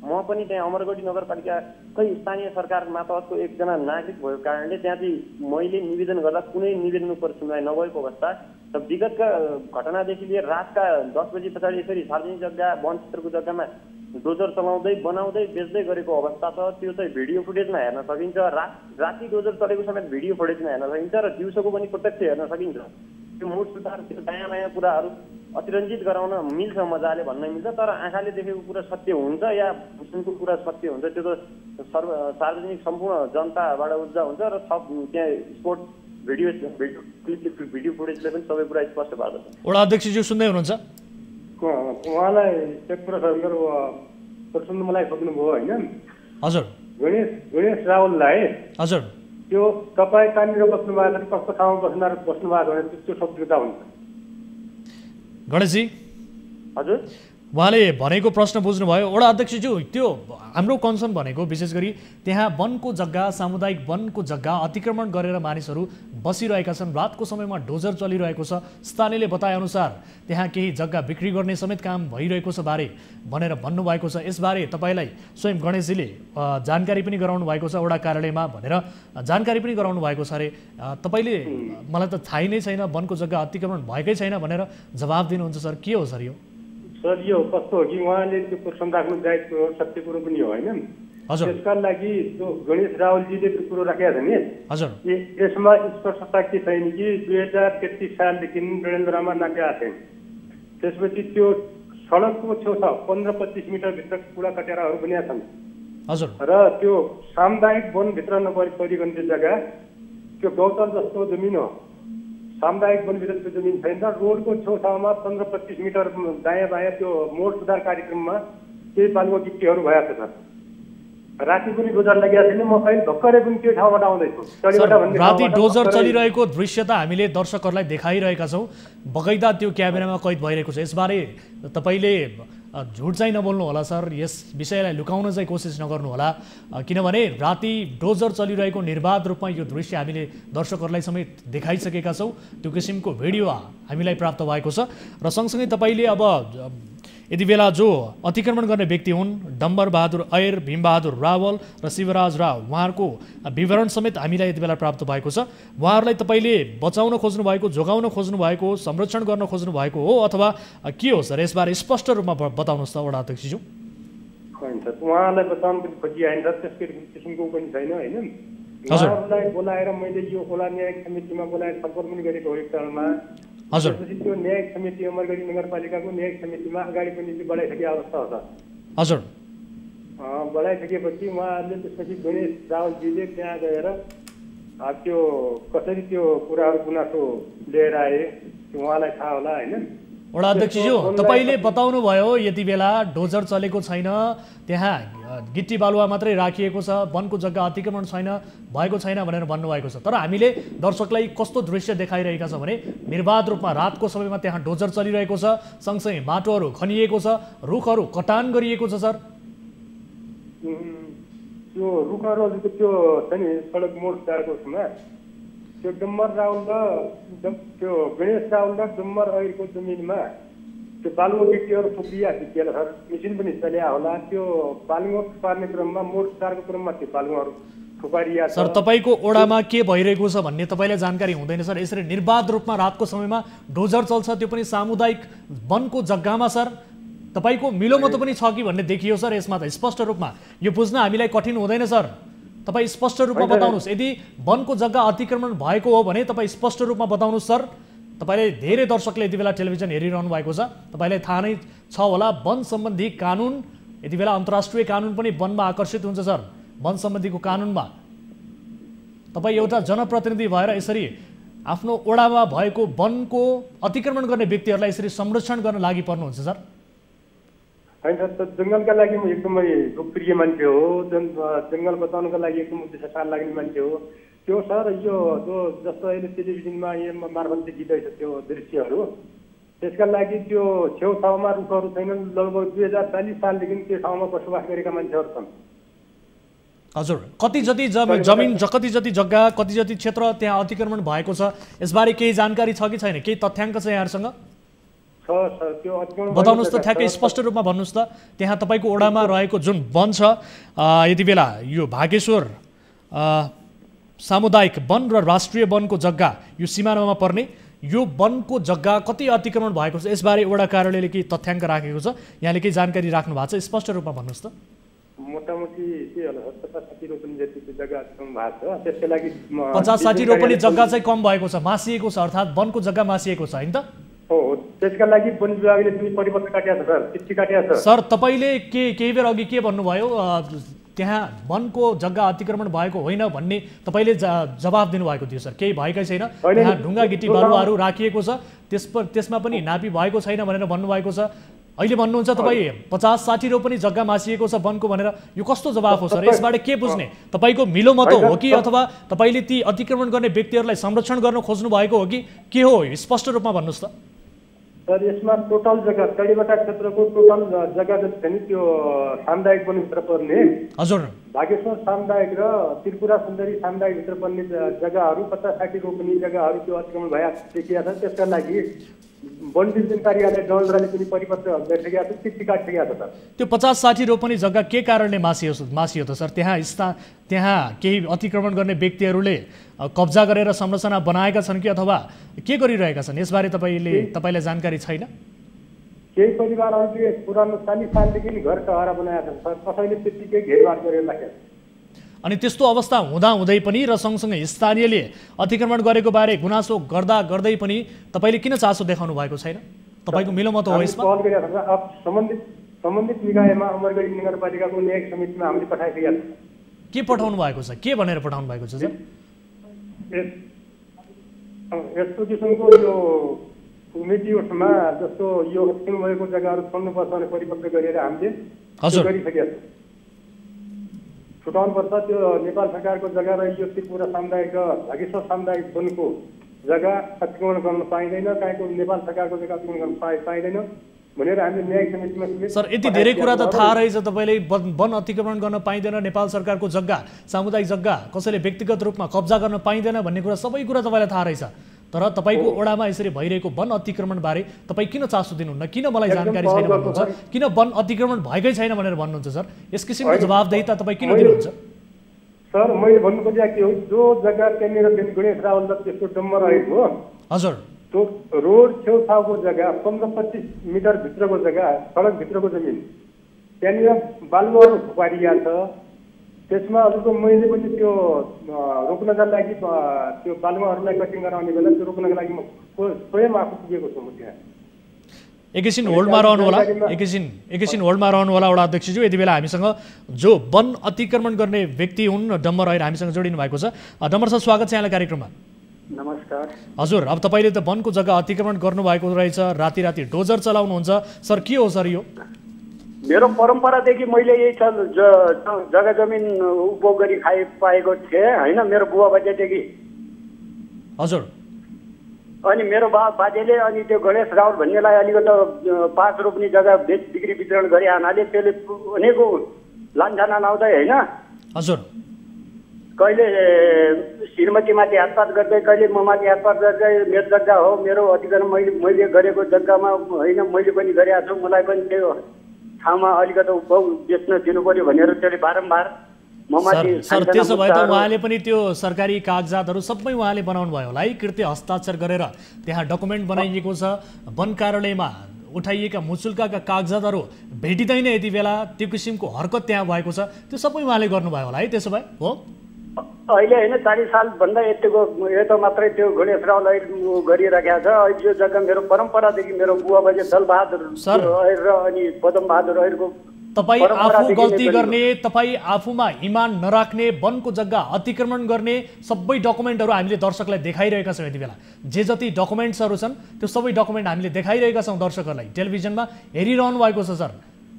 म पनि त्यहाँ अमरगढी नगरपालिकाकै स्थानीय सरकार मातहतको एकजना नागरिक भएको कारणले त्यहाँ चाहिँ मैले निवेदन गर्दा कुनै निवेदन उप सुनवाई नभएको अवस्था र विगतका घटनादेखि लिएर रातका 10 बजी पछाडि यसरी सार्वजनिक जग्गा वन क्षेत्रको जग्गामा डोजर चलाउँदै बनाउँदै बेच्दै गरेको अवस्था छ। त्यो चाहिँ भिडियो फुटेजमा हेर्न सकिन्छ, राति डोजर चलेको समेत भिडियो फुटेजमा हेर्न सकिन्छ र दिउँसोको पनि प्रत्यक्ष हेर्न सकिन्छ। त्यो मोड सुधार, त्यो दायाँ बायाँ कुराहरू अतिरञ्जित गराउन मिल्छ, मजाले भन्न मिल्छ, तर आँखाले देखेको कुरा सत्य हुन्छ या भूषणको कुरा सत्य हुन्छ त्यो त सार्वजनिक सम्पूर्ण जनताबाट उब्जा हुन्छ र थप त्यहाँ स्पोर्ट भिडियो फुटेजले पनि सबै कुरा स्पष्ट भएको छ। वडा अध्यक्षज्यू, सुन्दै हुनुहुन्छ? उहाँलाई एक कुरा सर, मेरो प्रश्न मलाई सोध्नुभयो होइन? हजुर, गणेश रावललाई हजुर, त्यो तपाईँ कहाँनिर बस्नु भएको छ, कस्तो ठाउँमा बस्नु भएको भने त्यो शब्दता हुन्छ। गणेशजी, हजुर, उहाँले भनेको प्रश्न बुझ्नुभयो। वडा अध्यक्षज्यू, त्यो हाम्रो कन्सर्न भनेको विशेष गरी त्यहाँ वनको जग्गा, सामुदायिक वनको जग्गा अतिक्रमण गरेर मानिसहरू बसिरहेका छन्, रातको समयमा डोजर चलिरहेको छ, स्थानीयले बताएअनुसार त्यहाँ केही जग्गा बिक्री गर्ने समेत काम भइरहेको छ बारे भनेर भन्नुभएको छ। यसबारे तपाईँलाई स्वयं गणेशजीले जानकारी पनि गराउनु भएको छ वडा कार्यालयमा भनेर जानकारी पनि गराउनु भएको छ अरे। तपाईँले मलाई त थाहै नै छैन, वनको जग्गा अतिक्रमण भएकै छैन भनेर जवाब दिनुहुन्छ। सर, के हो सर यो? सर, यो कस्तो हो कि उहाँले त्यो प्रश्न राख्नु दायित्व सत्य कुरो पनि हो होइन। त्यसका लागि त्यो गणेश रावलजीले त्यो कुरो राखेका छ नि। हजुर, यसमा स्पष्टता के छैन कि 2033 सालदेखि डडेलधुरामा नाका छैन। त्यसपछि त्यो सडकको छेउछाउ 15-25 मिटरभित्र कुडा कटेराहरू बनिएका छन्। हजुर, र त्यो सामुदायिक वनभित्र नपरिकन त्यो जग्गा त्यो गौतल जस्तो जमिन हो, सामुदायिक वनभित्र त्यो जमिन छैन। रोडको छेउछाउमा 15-25 मिटर दायाँ बायाँ त्यो मोड सुधार कार्यक्रममा केही बालुवा गिट्टीहरू भएको छ। राति पनि डोजर लागेको छैन। म अहिले भर्खरै पनि त्यो ठाउँबाट आउँदैछु। राति डोजर चलिरहेको दृश्य त हामीले दर्शकहरूलाई देखाइरहेका छौँ, बगैँचा त्यो क्यामेरामा कैद भइरहेको छ। यसबारे तपाईँले झुट चाहिँ नबोल्नु होला सर, यस विषयलाई लुकाउन चाहिँ कोसिस नगर्नु होला, किनभने राति डोजर चलिरहेको निर्बाध रूपमा यो दृश्य हामीले दर्शकहरूलाई समेत देखाइसकेका छौँ। त्यो किसिमको भिडियो हामीलाई प्राप्त भएको छ र सँगसँगै तपाईँले अब यति बेला जो अतिक्रमण गर्ने व्यक्ति हुन् डम्बर बहादुर ऐर, भीमबहादुर रावल र शिवराज राव, उहाँहरूको विवरण समेत हामीलाई यति बेला प्राप्त भएको छ। उहाँहरूलाई तपाईँले बचाउन खोज्नु भएको, जोगाउन खोज्नु भएको, संरक्षण गर्न खोज्नु भएको हो अथवा के हो सर? यसबारे स्पष्ट रूपमा बताउनुहोस् त वडा अध्यक्षज्यू। हुन्छ, उहाँलाई बचाउन पनि खोजिआएन, त्यसको किसिमको पनि छैन होइन। उहाँहरूलाई बोलाएर मैले यो खोला न्यायिक समितिमा बोलाएर छलफल पनि गरेको हो एक चरणमा। त्यसपछि त्यो न्यायिक समिति अमरगढी नगरपालिकाको न्यायिक समितिमा अगाडि पनि बढाइसकेको अवस्था हो सर। हजुर, बढाइसकेपछि उहाँहरूले त्यसपछि गणेश रावलजीले त्यहाँ गएर त्यो कसरी त्यो कुराहरू गुनासो लिएर आए त्यो उहाँलाई थाहा होला होइन। वडा अध्यक्षज्यू, तपाईँले बताउनु भयो यति बेला डोजर चलेको छैन, त्यहाँ गिट्टी बालुवा मात्रै राखिएको छ, वनको जग्गा अतिक्रमण भएको छैन भनेर भन्नुभएको छ। तर हामीले दर्शकलाई कस्तो दृश्य देखाइरहेका छौँ भने निर्बाध रूपमा रातको समयमा त्यहाँ डोजर चलिरहेको छ, सँगसँगै माटोहरू खनिएको छ, रुखहरू कटान गरिएको छ सर। त्यो रुखहरू त्यो छ नि सडक मोड दारको उसमा त्यो डम्बर राउल र त्यो गणेश राउल र डम्बर ऐरको जमिनमा त्यो बालुवा गिट्टीहरू थुप्रिया थिएन सर, मेसिन पनि चल्या होला। त्यो बालुवा पार्ने क्रममा मोड तारको क्रममा त्यो बालुवाहरू थुपारिया छ। सर, तपाईँको ओडामा के भइरहेको छ भन्ने तपाईँलाई जानकारी हुँदैन सर? यसरी निर्बाध रूपमा रातको समयमा डोजर चल्छ, त्यो पनि सामुदायिक वनको जग्गामा सर। तपाईँको मिलोमतो पनि छ कि भन्ने देखियो सर यसमा त स्पष्ट रूपमा। यो बुझ्न हामीलाई कठिन हुँदैन सर, तपाईँ स्पष्ट रूपमा बताउनुहोस्। यदि वनको जग्गा अतिक्रमण भएको हो भने तपाईँ स्पष्ट रूपमा बताउनुहोस् सर। तपाईँले धेरै दर्शकले यति बेला टेलिभिजन हेरिरहनु भएको छ, तपाईँलाई थाहा नै छ होला वन सम्बन्धी कानुन, यति बेला अन्तर्राष्ट्रिय कानुन पनि वनमा आकर्षित हुन्छ सर। वन सम्बन्धीको कानुनमा तपाईँ एउटा जनप्रतिनिधि भएर यसरी आफ्नो ओडामा भएको वनको अतिक्रमण गर्ने व्यक्तिहरूलाई यसरी संरक्षण गर्न लागि पर्नुहुन्छ सर? होइन सर, जङ्गलका लागि म एकदमै लोकप्रिय मान्छे हो, जङ्गल बचाउनको लागि एकदम उद्देश्य सार लाग्ने मान्छे हो त्यो सर। यो जो जस्तो अहिले टेलिभिजनमा यो मार्फत देखिँदैछ त्यो दृश्यहरू, त्यसका लागि त्यो छेउछाउमा रुखहरू छैनन्। लगभग 2040 सालदेखि त्यो ठाउँमा बसोबास गरेका मान्छेहरू छन्। हजुर, कति जति जमिन, कति जति जग्गा, कति जति क्षेत्र त्यहाँ अतिक्रमण भएको छ, यसबारे केही जानकारी छ कि छैन? केही तथ्याङ्क छ यहाँहरूसँग? बताउनुहोस् त, ठ्याक्कै स्पष्ट रूपमा भन्नुहोस् त। त्यहाँ तपाईँको ओडामा रहेको जुन वन छ यति बेला, यो भागेश्वर सामुदायिक वन र राष्ट्रिय वनको जग्गा, यो सिमानामा पर्ने यो वनको जग्गा कति अतिक्रमण भएको छ, यसबारे वडा कार्यालयले केही तथ्याङ्क राखेको छ? यहाँले केही जानकारी राख्नु भएको छ? स्पष्ट रूपमा भन्नुहोस् त। मोटामोटी के होला 50-60 रोपनी जति जग्गा कम भएको छ, त्यसको लागि 50-60 रोपनी जग्गा चाहिँ कम भएको छ, मासिएको छ, अर्थात् वनको जग्गा मासिएको छ हैन त? हो, त्यसका लागि वन विभागले पनि परिपत्र काटेको छ सर, चिठी काटेको छ। सर, तपाईँले केही बेर अघि के भन्नुभयो, त्यहाँ वनको जग्गा अतिक्रमण भएको होइन भन्ने तपाईँले जवाफ दिनुभएको थियो सर। केही भएकै छैन, त्यहाँ ढुङ्गा गिटी बालुवाहरू राखिएको छ, त्यसमा पनि नापी भएको छैन भनेर भन्नुभएको छ। अहिले भन्नुहुन्छ तपाईँ 50-60 रोपनी जग्गा मासिएको छ वनको भनेर, यो कस्तो जवाफ हो सर? यसबाट के बुझ्ने? तपाईँको मिलोमतो हो कि अथवा तपाईँले ती अतिक्रमण गर्ने व्यक्तिहरूलाई संरक्षण गर्न खोज्नु भएको हो कि के हो? स्पष्ट रूपमा भन्नुहोस् त। सर, यसमा टोटल जग्गा तडीवटा क्षेत्रको टोटल जग्गा जति छ नि त्यो सामुदायिक वनभित्र पर्ने, हजुर, भागेश्वर सामुदायिक र त्रिपुरा सुन्दरी सामुदायिक भित्र पर्ने जग्गाहरू 50-60 रोपनी जग्गाहरू त्यो अतिक्रमण भइरहेको देखिएको छ। त्यसका लागि वन डिभिजन कार्यालय डलराले पनि परिपत्र गरिसकेको छ, चिठी काटिसकेको छ। त्यो 50-60 रोपनी जग्गा के कारणले मासियो त सर? त्यहाँ केही अतिक्रमण गर्ने व्यक्तिहरूले कब्जा गरेर संरचना बनाएका छन् कि अथवा के गरिरहेका छन्? यसबारे तपाईँलाई जानकारी छैन? केही परिवारहरूले पुरानो 40 सालदेखि घर टहरा बनाएका छन् सर, कसैले त्यतिकै घेरबार गरेर राखेका छन्। अनि त्यस्तो अवस्था हुँदाहुँदै पनि र सँगसँगै स्थानीयले अतिक्रमण गरेको बारे गुनासो गर्दै पनि तपाईँले किन चासो देखाउनु भएको छैन? तपाईँको मिलोमतो हो यसमा? सम्बन्धित निकायमा अमरगढी नगरपालिकाको न्यायिक समितिमा हामीले पठाइसकेका छौँ। के पठाउनु भएको छ? के भनेर पठाउनु भएको छ सर? यस्तो किसिमको यो कमिटी उसमा जस्तो यो अतिक्रमण भएको जग्गाहरू छोड्नुपर्छ भने परिपत्र गरेर हामीले गरिसकेका छौँ। छुटाउनुपर्छ त्यो नेपाल सरकारको जग्गा र यो त्रिपुरा सामुदायिक र भागेश्वर सामुदायिक वनको जग्गा अतिक्रमण गर्न पाइँदैन, काहीँको नेपाल सरकारको जग्गा अतिक्रमण गर्न पाइँदैन। भनेर हामी न्यायिक समितिमा सर यति धेरै कुरा त थाहा रहेछ तपाईले वन अतिक्रमण गर्न पाइँदैन, नेपाल सरकारको जग्गा सामुदायिक जग्गा कसैले व्यक्तिगत रूपमा कब्जा गर्न पाइँदैन भन्ने कुरा सबै कुरा तपाईलाई थाहा रहेछ, तर तपाईको ओडामा यसरी भइरहेको वन अतिक्रमण बारे तपाई किन चासो दिनुहुन्न, किन मलाई जानकारी छैन भन्नुहुन्छ, किन वन अतिक्रमण भएकै छैन भनेर भन्नुहुन्छ सर? यस किसिमको जवाफदेहिता तपाई किन दिनुहुन्छ? सर मैले भन्नु खोजेको के हो, जो जग्गा त्यहाँनिर गणेश रावलले त्यस्तो डम्बर रहेको हो हजुर, त्यो रोड छेउछाउको जग्गा 15-25 मिटर भित्रको जग्गा, सडक भित्रको जमिन त्यहाँनिर बालुवाहरू थुपारिया छ। त्यसमा अरूको मैले पनि त्यो रोक्नका लागि त्यो बालुवाहरूलाई कटिङ गराउने बेला त्यो रोक्नका लागि म स्वयं आफू पुगेको छु। म त्यहाँ एकैछिन होल्डमा रहनु होला, एकैछिन होल्डमा रहनु होला वडा अध्यक्षज्यू। यति बेला हामीसँग जो वन अतिक्रमण गर्ने व्यक्ति हुन् डम्बर अहिले हामीसँग जोडिनु भएको छ। डम्बर सर स्वागत छ यहाँलाई कार्यक्रममा। नमस्कार हजुर, अब तपाईले त वनको जग्गा अतिक्रमण गर्नुभएको रहेछ, राति राति डोजर चलाउनुहुन्छ सर, के हो सर यो? मेरो परम्परादेखि मैले यही जग्गा जमिन उपभोग गरी खाइ पाएको थिएँ होइन, मेरो बुवा बाजेदेखि। हजुर, अनि मेरो बाजेले अनि त्यो गणेश रावल भन्नेलाई अलिकति 5 रोप्ने जग्गा बिक्री वितरण गरे हुनाले त्यसले अनेकौँ लान्छना लाउँदै होइन। हजुर, कहिले श्रीमतीमाथि हातपात गर्दै, कहिले ममाथि हातपात गर्दै, मेरो जग्गा हो, मेरो अधिकार मैले गरेको जग्गामा होइन, मैले पनि गरेको छु, मलाई पनि त्यो ठाउँमा अलिकति बेच्न दिनु पर्यो भनेर त्यसले बारम्बार ममाथि। सर त्यसो भए त उहाँले पनि त्यो सरकारी कागजातहरू सबै उहाँले बनाउनु भयो होला है, कृत्य हस्ताक्षर गरेर त्यहाँ डकुमेन्ट बनाइएको छ, वन कार्यालयमा उठाइएका मुचुल्काका कागजातहरू भेटिँदैन यति बेला, त्यो किसिमको हरकत त्यहाँ भएको छ, त्यो सबै उहाँले गर्नुभयो होला है त्यसो भए? हो अहिले होइन 40 सालभन्दा यतिको यता मात्रै त्यो गणेश रावलाई गरिराखेको छ। अहिले यो जग्गा मेरो परम्परादेखि मेरो बुवा बाजे दलबहादुर र अनि पदम बहादुर अहिलेको तपाई आफू गल्ती गर्ने, तपाई आफूमा इमान नराख्ने, वनको जग्गा अतिक्रमण गर्ने सबै डकुमेन्टहरू हामीले दर्शकलाई देखाइरहेका छौँ। यति बेला जे जति डकुमेन्ट्सहरू छन् त्यो सबै डकुमेन्ट हामीले देखाइरहेका छौँ दर्शकहरूलाई, टेलिभिजनमा हेरिरहनु भएको छ। सर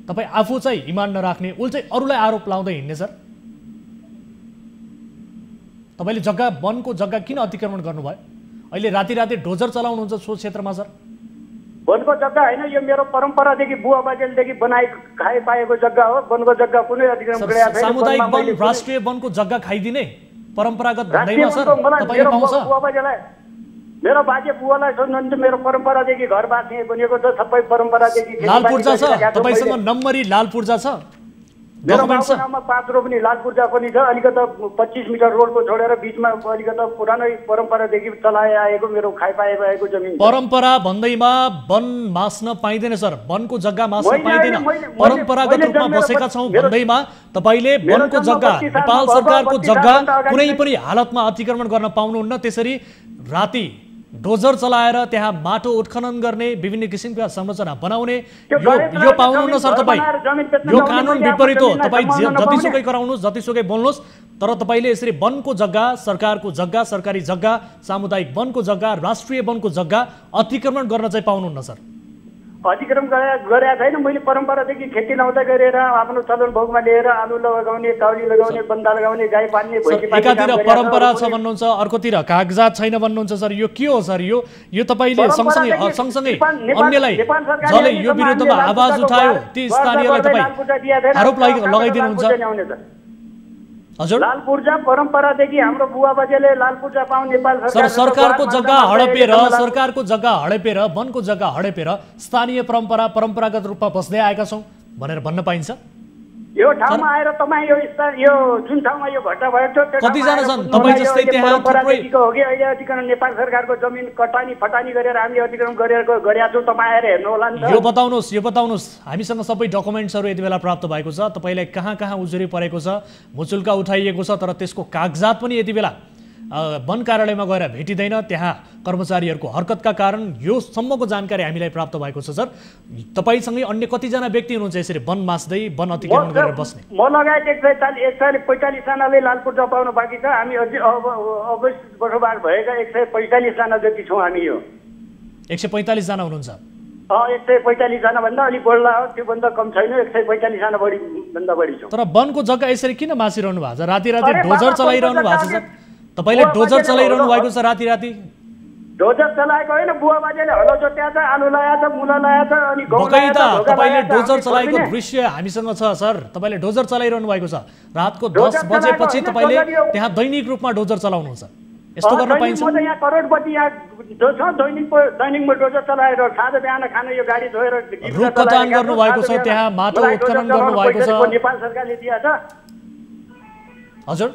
तपाई आफू चाहिँ इमान नराख्ने, उल्टै अरूलाई आरोप लाउँदै हिँड्ने सर, तपाईले जग्गा वनको जग्गा किन अतिक्रमण गर्नुभयो? अहिले राति राति डोजर चलाउनुहुन्छ सो क्षेत्रमा सर? वनको जग्गा होइन, यो मेरो परम्परादेखि बुवा बाजेदेखि बनाइ खाइ पाएको जग्गा हो। वनको जग्गा कुनै अतिक्रमण गरेको छैन। सामुदायिक वन, राष्ट्रिय वनको जग्गा खाइदिने परम्परागत भन्दैमा सर तपाईले पाउँछ? बुवा बाजेलाई, मेरो बाजे बुवालाई सोध्नुहुन्छ, मेरो परम्परादेखि घर बाँच्ने बनेको छ, सबै परम्परादेखि। लाल पूर्जा छ तपाईसँग? नम्बरी लाल पूर्जा छ? मेरो बाबुको नाममा 5 रोप्ने लाल पूर्जा पनि छ। अलिकति 25 मिटर रोडको छोडेर बिचमा अलिकति पुरानै परम्परादेखि चलाए आएको मेरो खाइ पाएको जमिन। परम्परा भन्दैमा वन मास्न पाइँदैन सर, वनको जग्गा मास्न पाइँदैन, परम्परागत रूपमा बसेका छौँ भन्दैमा तपाईले वनको जग्गा, नेपाल सरकारको जग्गा कुनै पनि हालतमा अतिक्रमण गर्न पाउनुहुन्न। त्यसरी राति डोजर चलाएर त्यहाँ माटो उत्खनन गर्ने, विभिन्न किसिमका संरचना बनाउने यो पाउनुहुन्न सर तपाईँ। यो कानुन विपरीत हो। तपाईँ जतिसुकै गराउनुहोस्, जतिसुकै बोल्नुहोस्, तर तपाईँले यसरी वनको जग्गा, सरकारको जग्गा, सरकारी जग्गा, सामुदायिक वनको जग्गा, राष्ट्रिय वनको जग्गा अतिक्रमण गर्न चाहिँ पाउनुहुन्न सर। अतिक्रमण गरेका छैन। मैले परम्परादेखि खेती लाउँदै गरेर आफ्नो चलन भोगमा लिएर आलु लगाउने, काउली लगाउने, बन्दा लगाउने, गाई पाल्ने, भैँसी पाल्ने। एकातिर परम्परा छ भन्नुहुन्छ, अर्कोतिर कागजात छैन भन्नुहुन्छ सर, यो के हो सर? यो तपाईँले सँगसँगै अन्यलाई जसले यो विरुद्धमा आवाज उठायो ती स्थानीयलाई तपाईँ आरोप लगाइदिनुहुन्छ? हजुर, लाल पूर्जा परम्परादेखि हाम्रो बुवा बाजेले लाल पूर्जा पाउँ नेपाल सरकार सरकारको जग्गा हडपेर, सरकारको जग्गा हडपेर, वनको जग्गा हडपेर स्थानीय परम्परागत रूपमा बस्दै आएका छौँ भनेर भन्न पाइन्छ? यो ठाउँमा आएर तपाईँ यो जुन ठाउँमा यो घटना भयो कतिजना छन् तपाईँ जस्तै त्यहाँ थुप्रै हो कि अहिले अतिक्रमण नेपाल सरकारको जमिन कटानी फटानी गरेर हामीले अतिक्रमण गरेका छौँ, तपाईँ आएर हेर्नु होला नि त। यो बताउनुहोस् हामीसँग सबै डकुमेन्ट्सहरू यति बेला प्राप्त भएको छ, तपाईँलाई कहाँ कहाँ उजुरी परेको छ, मुचुल्का उठाइएको छ, तर त्यसको कागजात पनि यति बेला वन कार्यालयमा गएर भेटिँदैन। त्यहाँ कर्मचारीहरूको हरकतका कारण यो सम्मको जानकारी हामीलाई प्राप्त भएको छ सर। तपाईँसँगै अन्य कतिजना व्यक्ति हुनुहुन्छ यसरी वन मास्दै, वन अतिक्रमण गरेर बस्ने? म लगायत 145 जनाले लाल पूर्जा पाउनु बाँकी छ। हामी अवैध बसोबास भएका 145 जना जति छौँ हामी। यो 145 जना हुनुहुन्छ? 145 जना भन्दा अलिक बढ्ला हो, त्योभन्दा कम छैन। 145 जना भन्दा बढी छ। तर वनको जग्गा यसरी किन मासिरहनु भएको छ? राति राति डोजर चलाइरहनु भएको छ सर, तपाईँले डोजर चलाइरहनु भएको छ राति राति? डोजर चलाएको होइन, बुवा बाजेले हलो जोत्या छ, आलु लगाएको छ, मुला लगाएको छ, अनि गहुँ बकैदा लगाएको छ, तपाईले ढोका डोजर लगाएको छ, चलाएको अनि दृश्य हामीसँग छ सर। तपाईले डोजर चलाइरहनु भएको छ रातको 10 बजेपछि तपाईले त्यहाँ दैनिक रूपमा डोजर चलाउनुहुन्छ, यस्तो गर्न पाइन्छ? म त यहाँ करोडपति यहाँ जो छ दैनिकमा डोजर चलाएर साँझ बिहान खान यो गाडी धोएर रुख कटान गर्नु भएको छ, त्यहाँ माटो उत्खनन गर्नु भएको छ, नेपाल सरकारले दिया छ। हजुर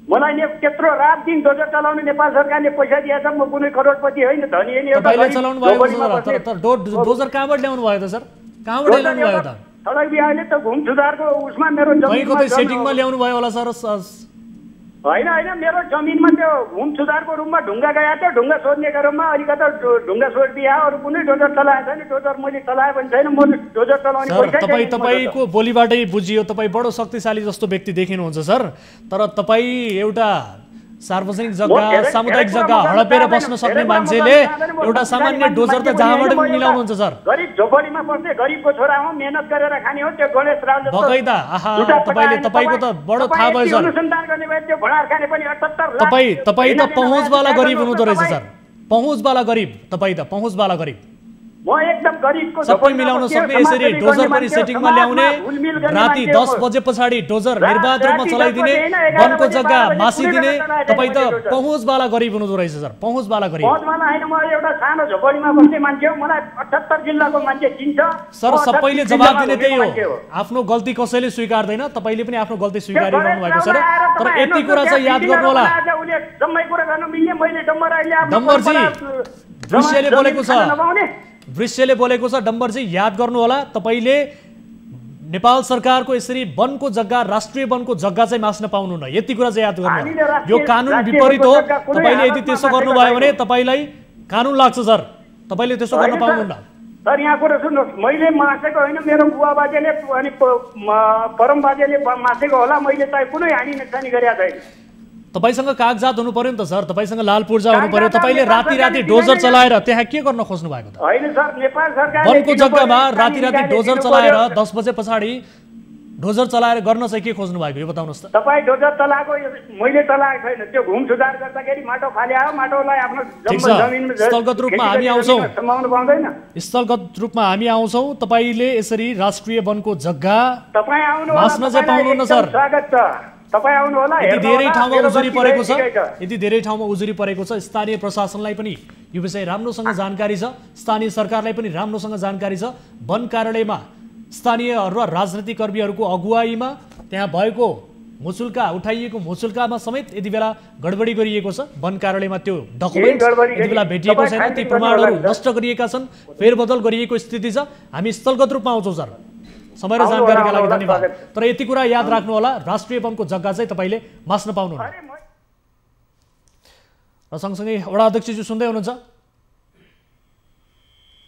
मलाई त्यत्रो रात दिन डोजर चलाउने नेपाल सरकारले पैसा दिएछ। म कुनै करोडपति होइन, धनी होइन, एउटा तपाईले चलाउनु भएको छ तर डोजर कहाँबाट ल्याउनु भयो त सर? कहाँबाट ल्याउनु भयो त? सडक बिहाले त घुम सुधारको उसमा मेरो कहीँको त सेटिङमा ल्याउनु भयो होला सर? होइन मेरो जमिनमा त्यो घुम सुधारको रूपमा ढुङ्गा गएको थियो, ढुङ्गा सोध्ने क्रममा अलिकता ढुङ्गा सोधिदिए। अरू कुनै डोजर चलाएको छैन, डोजर मैले चलाए पनि छैन। म डोजर चलाउने सर तपाईको बोलीबाटै बुझियो तपाईँ बडो शक्तिशाली जस्तो व्यक्ति देखिनुहुन्छ सर, तर तपाईँ एउटा सार्वजनिक जग्गा सामुदायिक जग्गा हडपेर बस्न सक्ने मान्छेले एउटा सामान्य डोजर त जहाँबाट पनि मिलाउनुहुन्छ सर। गरिब झोपडीमा बस्ने गरिबको छोरा हो, मेहनत गरेर खाने हो। त्यो गणेश राज बकैदा तपाईको त बडो थाहा भयो सर। अनुसन्धान गर्ने भए त्यो भडार खाने पनि 78 लाख। तपाईँ त पहुँचवाला गरिब हुनुहुँदो रहेछ सर, पहुँचवाला गरिब। तपाईँ त पहुँचवाला गरिब, म एकदम गरिबको सबै मिलाउन सक्ने यसरी डोजर पनि सेटिङमा ल्याउने, राति 10 बजे पछाडि डोजर निर्बाध रूपमा चलाइदिने, वनको जग्गा मासिदिने। तपाईँ त पहुँचवाला गरिब हुनुहुँदो रहेछ सर, पहुँचवाला गरिब। पहुँचवाला होइन, म एउटा सानो झोपडीमा बस्ने मान्छे हो। मलाई 78 जिल्लाको मान्छे चिन्छ सर। सबैले जवाब दिने त्यही हो, आफ्नो गल्ती कसैले स्वीकार्दैन। तपाईँले पनि आफ्नो गल्ती स्वीकारिरहनु भएको छ तर यति कुरा चाहिँ याद गर्नु होला। डम्बरजी दृश्यले बोलेको छ, दृश्यले बोलेको छ डम्बरजी, याद गर्नु होला। तपाईले नेपाल सरकारको यसरी वनको जग्गा, राष्ट्रिय वनको जग्गा चाहिँ मास्न पाउनुहुन्न, यति कुरा चाहिँ याद गर्नु होला। यो कानुन विपरीत हो। तपाईले यदि त्यसो गर्नुभयो भने तपाईलाई कानुन लाग्छ सर, तपाईले त्यसो गर्न पाउनुहुन्न। सर यहाँ कुरा सुन्नुहोस्, मैले मासेको होइन, मेरो बुवा बाजेले अनि परम बाजेले मासेको होला। मैले चाहिँ कुनै हानि नोक्सानी गरेका छैन। तपाईसँग कागजात हुनु पर्यो नि त सर, तपाईसँग लाल पूर्जा हुनु पर्यो। तपाईले राति डोजर चलाएर त्यहाँ के गर्न खोज्नु भएको त? होइन सर, नेपाल सरकार वनको जग्गामा राति डोजर चलाएर 10 बजे पछाडि डोजर चलाएर गर्न चाहिँ के खोज्नु भएको यो बताउनुहोस् त? तपाईँ डोजर चलाएको मैले चलाएको छैन। त्यो घुम सुधार गर्दाखेरि माटो फाले आयो, माटोलाई आफ्नो जमिनमा स्थलगत रूपमा हामी आउँछौँ, समाउनु पाउँदैन। स्थलगत रूपमा हामी आउँछौँ। तपाईले यसरी राष्ट्रिय वनको जग्गा तपाईँ आउनु मास्न चाहिँ पाउनुहुन्न सर। स्वागत छ, तपाईँ आउनु होला। यदि धेरै ठाउँमा उजुरी परेको छ, यदि धेरै ठाउँमा उजुरी परेको छ, स्थानीय प्रशासनलाई पनि यो विषय राम्रोसँग जानकारी छ, स्थानीय सरकारलाई पनि राम्रोसँग जानकारी छ। वन कार्यालयमा स्थानीयहरू र राजनीतिक कर्मीहरूको अगुवाईमा त्यहाँ भएको मुचुल्का, उठाइएको मुचुल्कामा समेत यति बेला गडबडी गरिएको छ। वन कार्यालयमा त्यो डकुमेन्ट यति बेला भेटिएको छैन, ती प्रमाणहरू नष्ट गरिएका छन्, फेरबदल गरिएको स्थिति छ। हामी स्थलगत रूपमा आउँछौँ सर। समय र जानकारीका लागि धन्यवाद। तर यति कुरा याद राख्नु होला, राष्ट्रिय वनको जग्गा चाहिँ तपाईले मास्न पाउनुहुन्न। र सँगसँगै वडा अध्यक्षज्यू सुन्दै हुनुहुन्छ?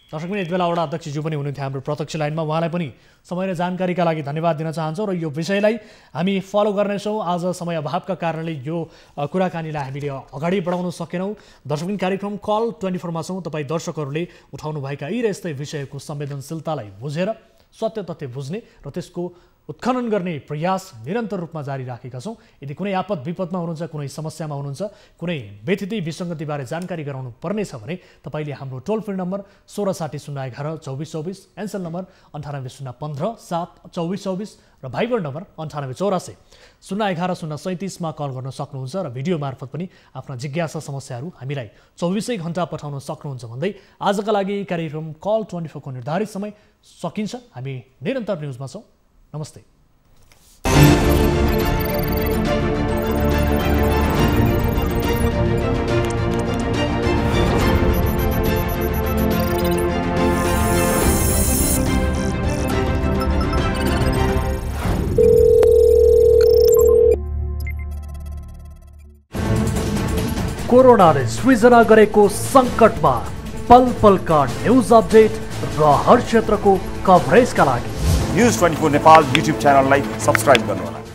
दर्शक पनि यति बेला वडा अध्यक्षज्यू पनि हुनुहुन्थ्यो हाम्रो प्रत्यक्ष लाइनमा। उहाँलाई पनि समय र जानकारीका लागि धन्यवाद दिन चाहन्छौँ र यो विषयलाई हामी फलो गर्नेछौँ। आज समय अभावका कारणले यो कुराकानीलाई हामीले अगाडि बढाउन सकेनौँ। दर्शक कार्यक्रम कल 24मा छौँ। तपाईँ दर्शकहरूले उठाउनुभएका यी र यस्तै विषयको संवेदनशीलतालाई बुझेर सत्य तथ्य बुझ्ने र त्यसको उत्खनन गर्ने प्रयास निरन्तर रूपमा जारी राखेका छौँ। यदि कुनै आपद विपदमा हुनुहुन्छ, कुनै समस्यामा हुनुहुन्छ, कुनै व्यथिति विसङ्गतिबारे जानकारी गराउनु पर्नेछ भने तपाईँले हाम्रो टोल फ्री नम्बर 1660 011 2424, एन्सल नम्बर 98 015 7 2424 र भाइबर नम्बर 98 84 011 037मा कल गर्न सक्नुहुन्छ र भिडियो मार्फत पनि आफ्ना जिज्ञासा समस्याहरू हामीलाई 24 घण्टा पठाउन सक्नुहुन्छ भन्दै आजका लागि कार्यक्रम कल 24 को निर्धारित समय सकिन्छ। हामी निरन्तर न्युजमा छौँ। नमस्ते। कोरोनाले सृजना गरेको सङ्कटमा पल पलका न्युज अपडेट र हर क्षेत्रको कभरेजका लागि न्युज 24 नेपाल युट्युब च्यानललाई सब्स्क्राइब गर्नुहोला।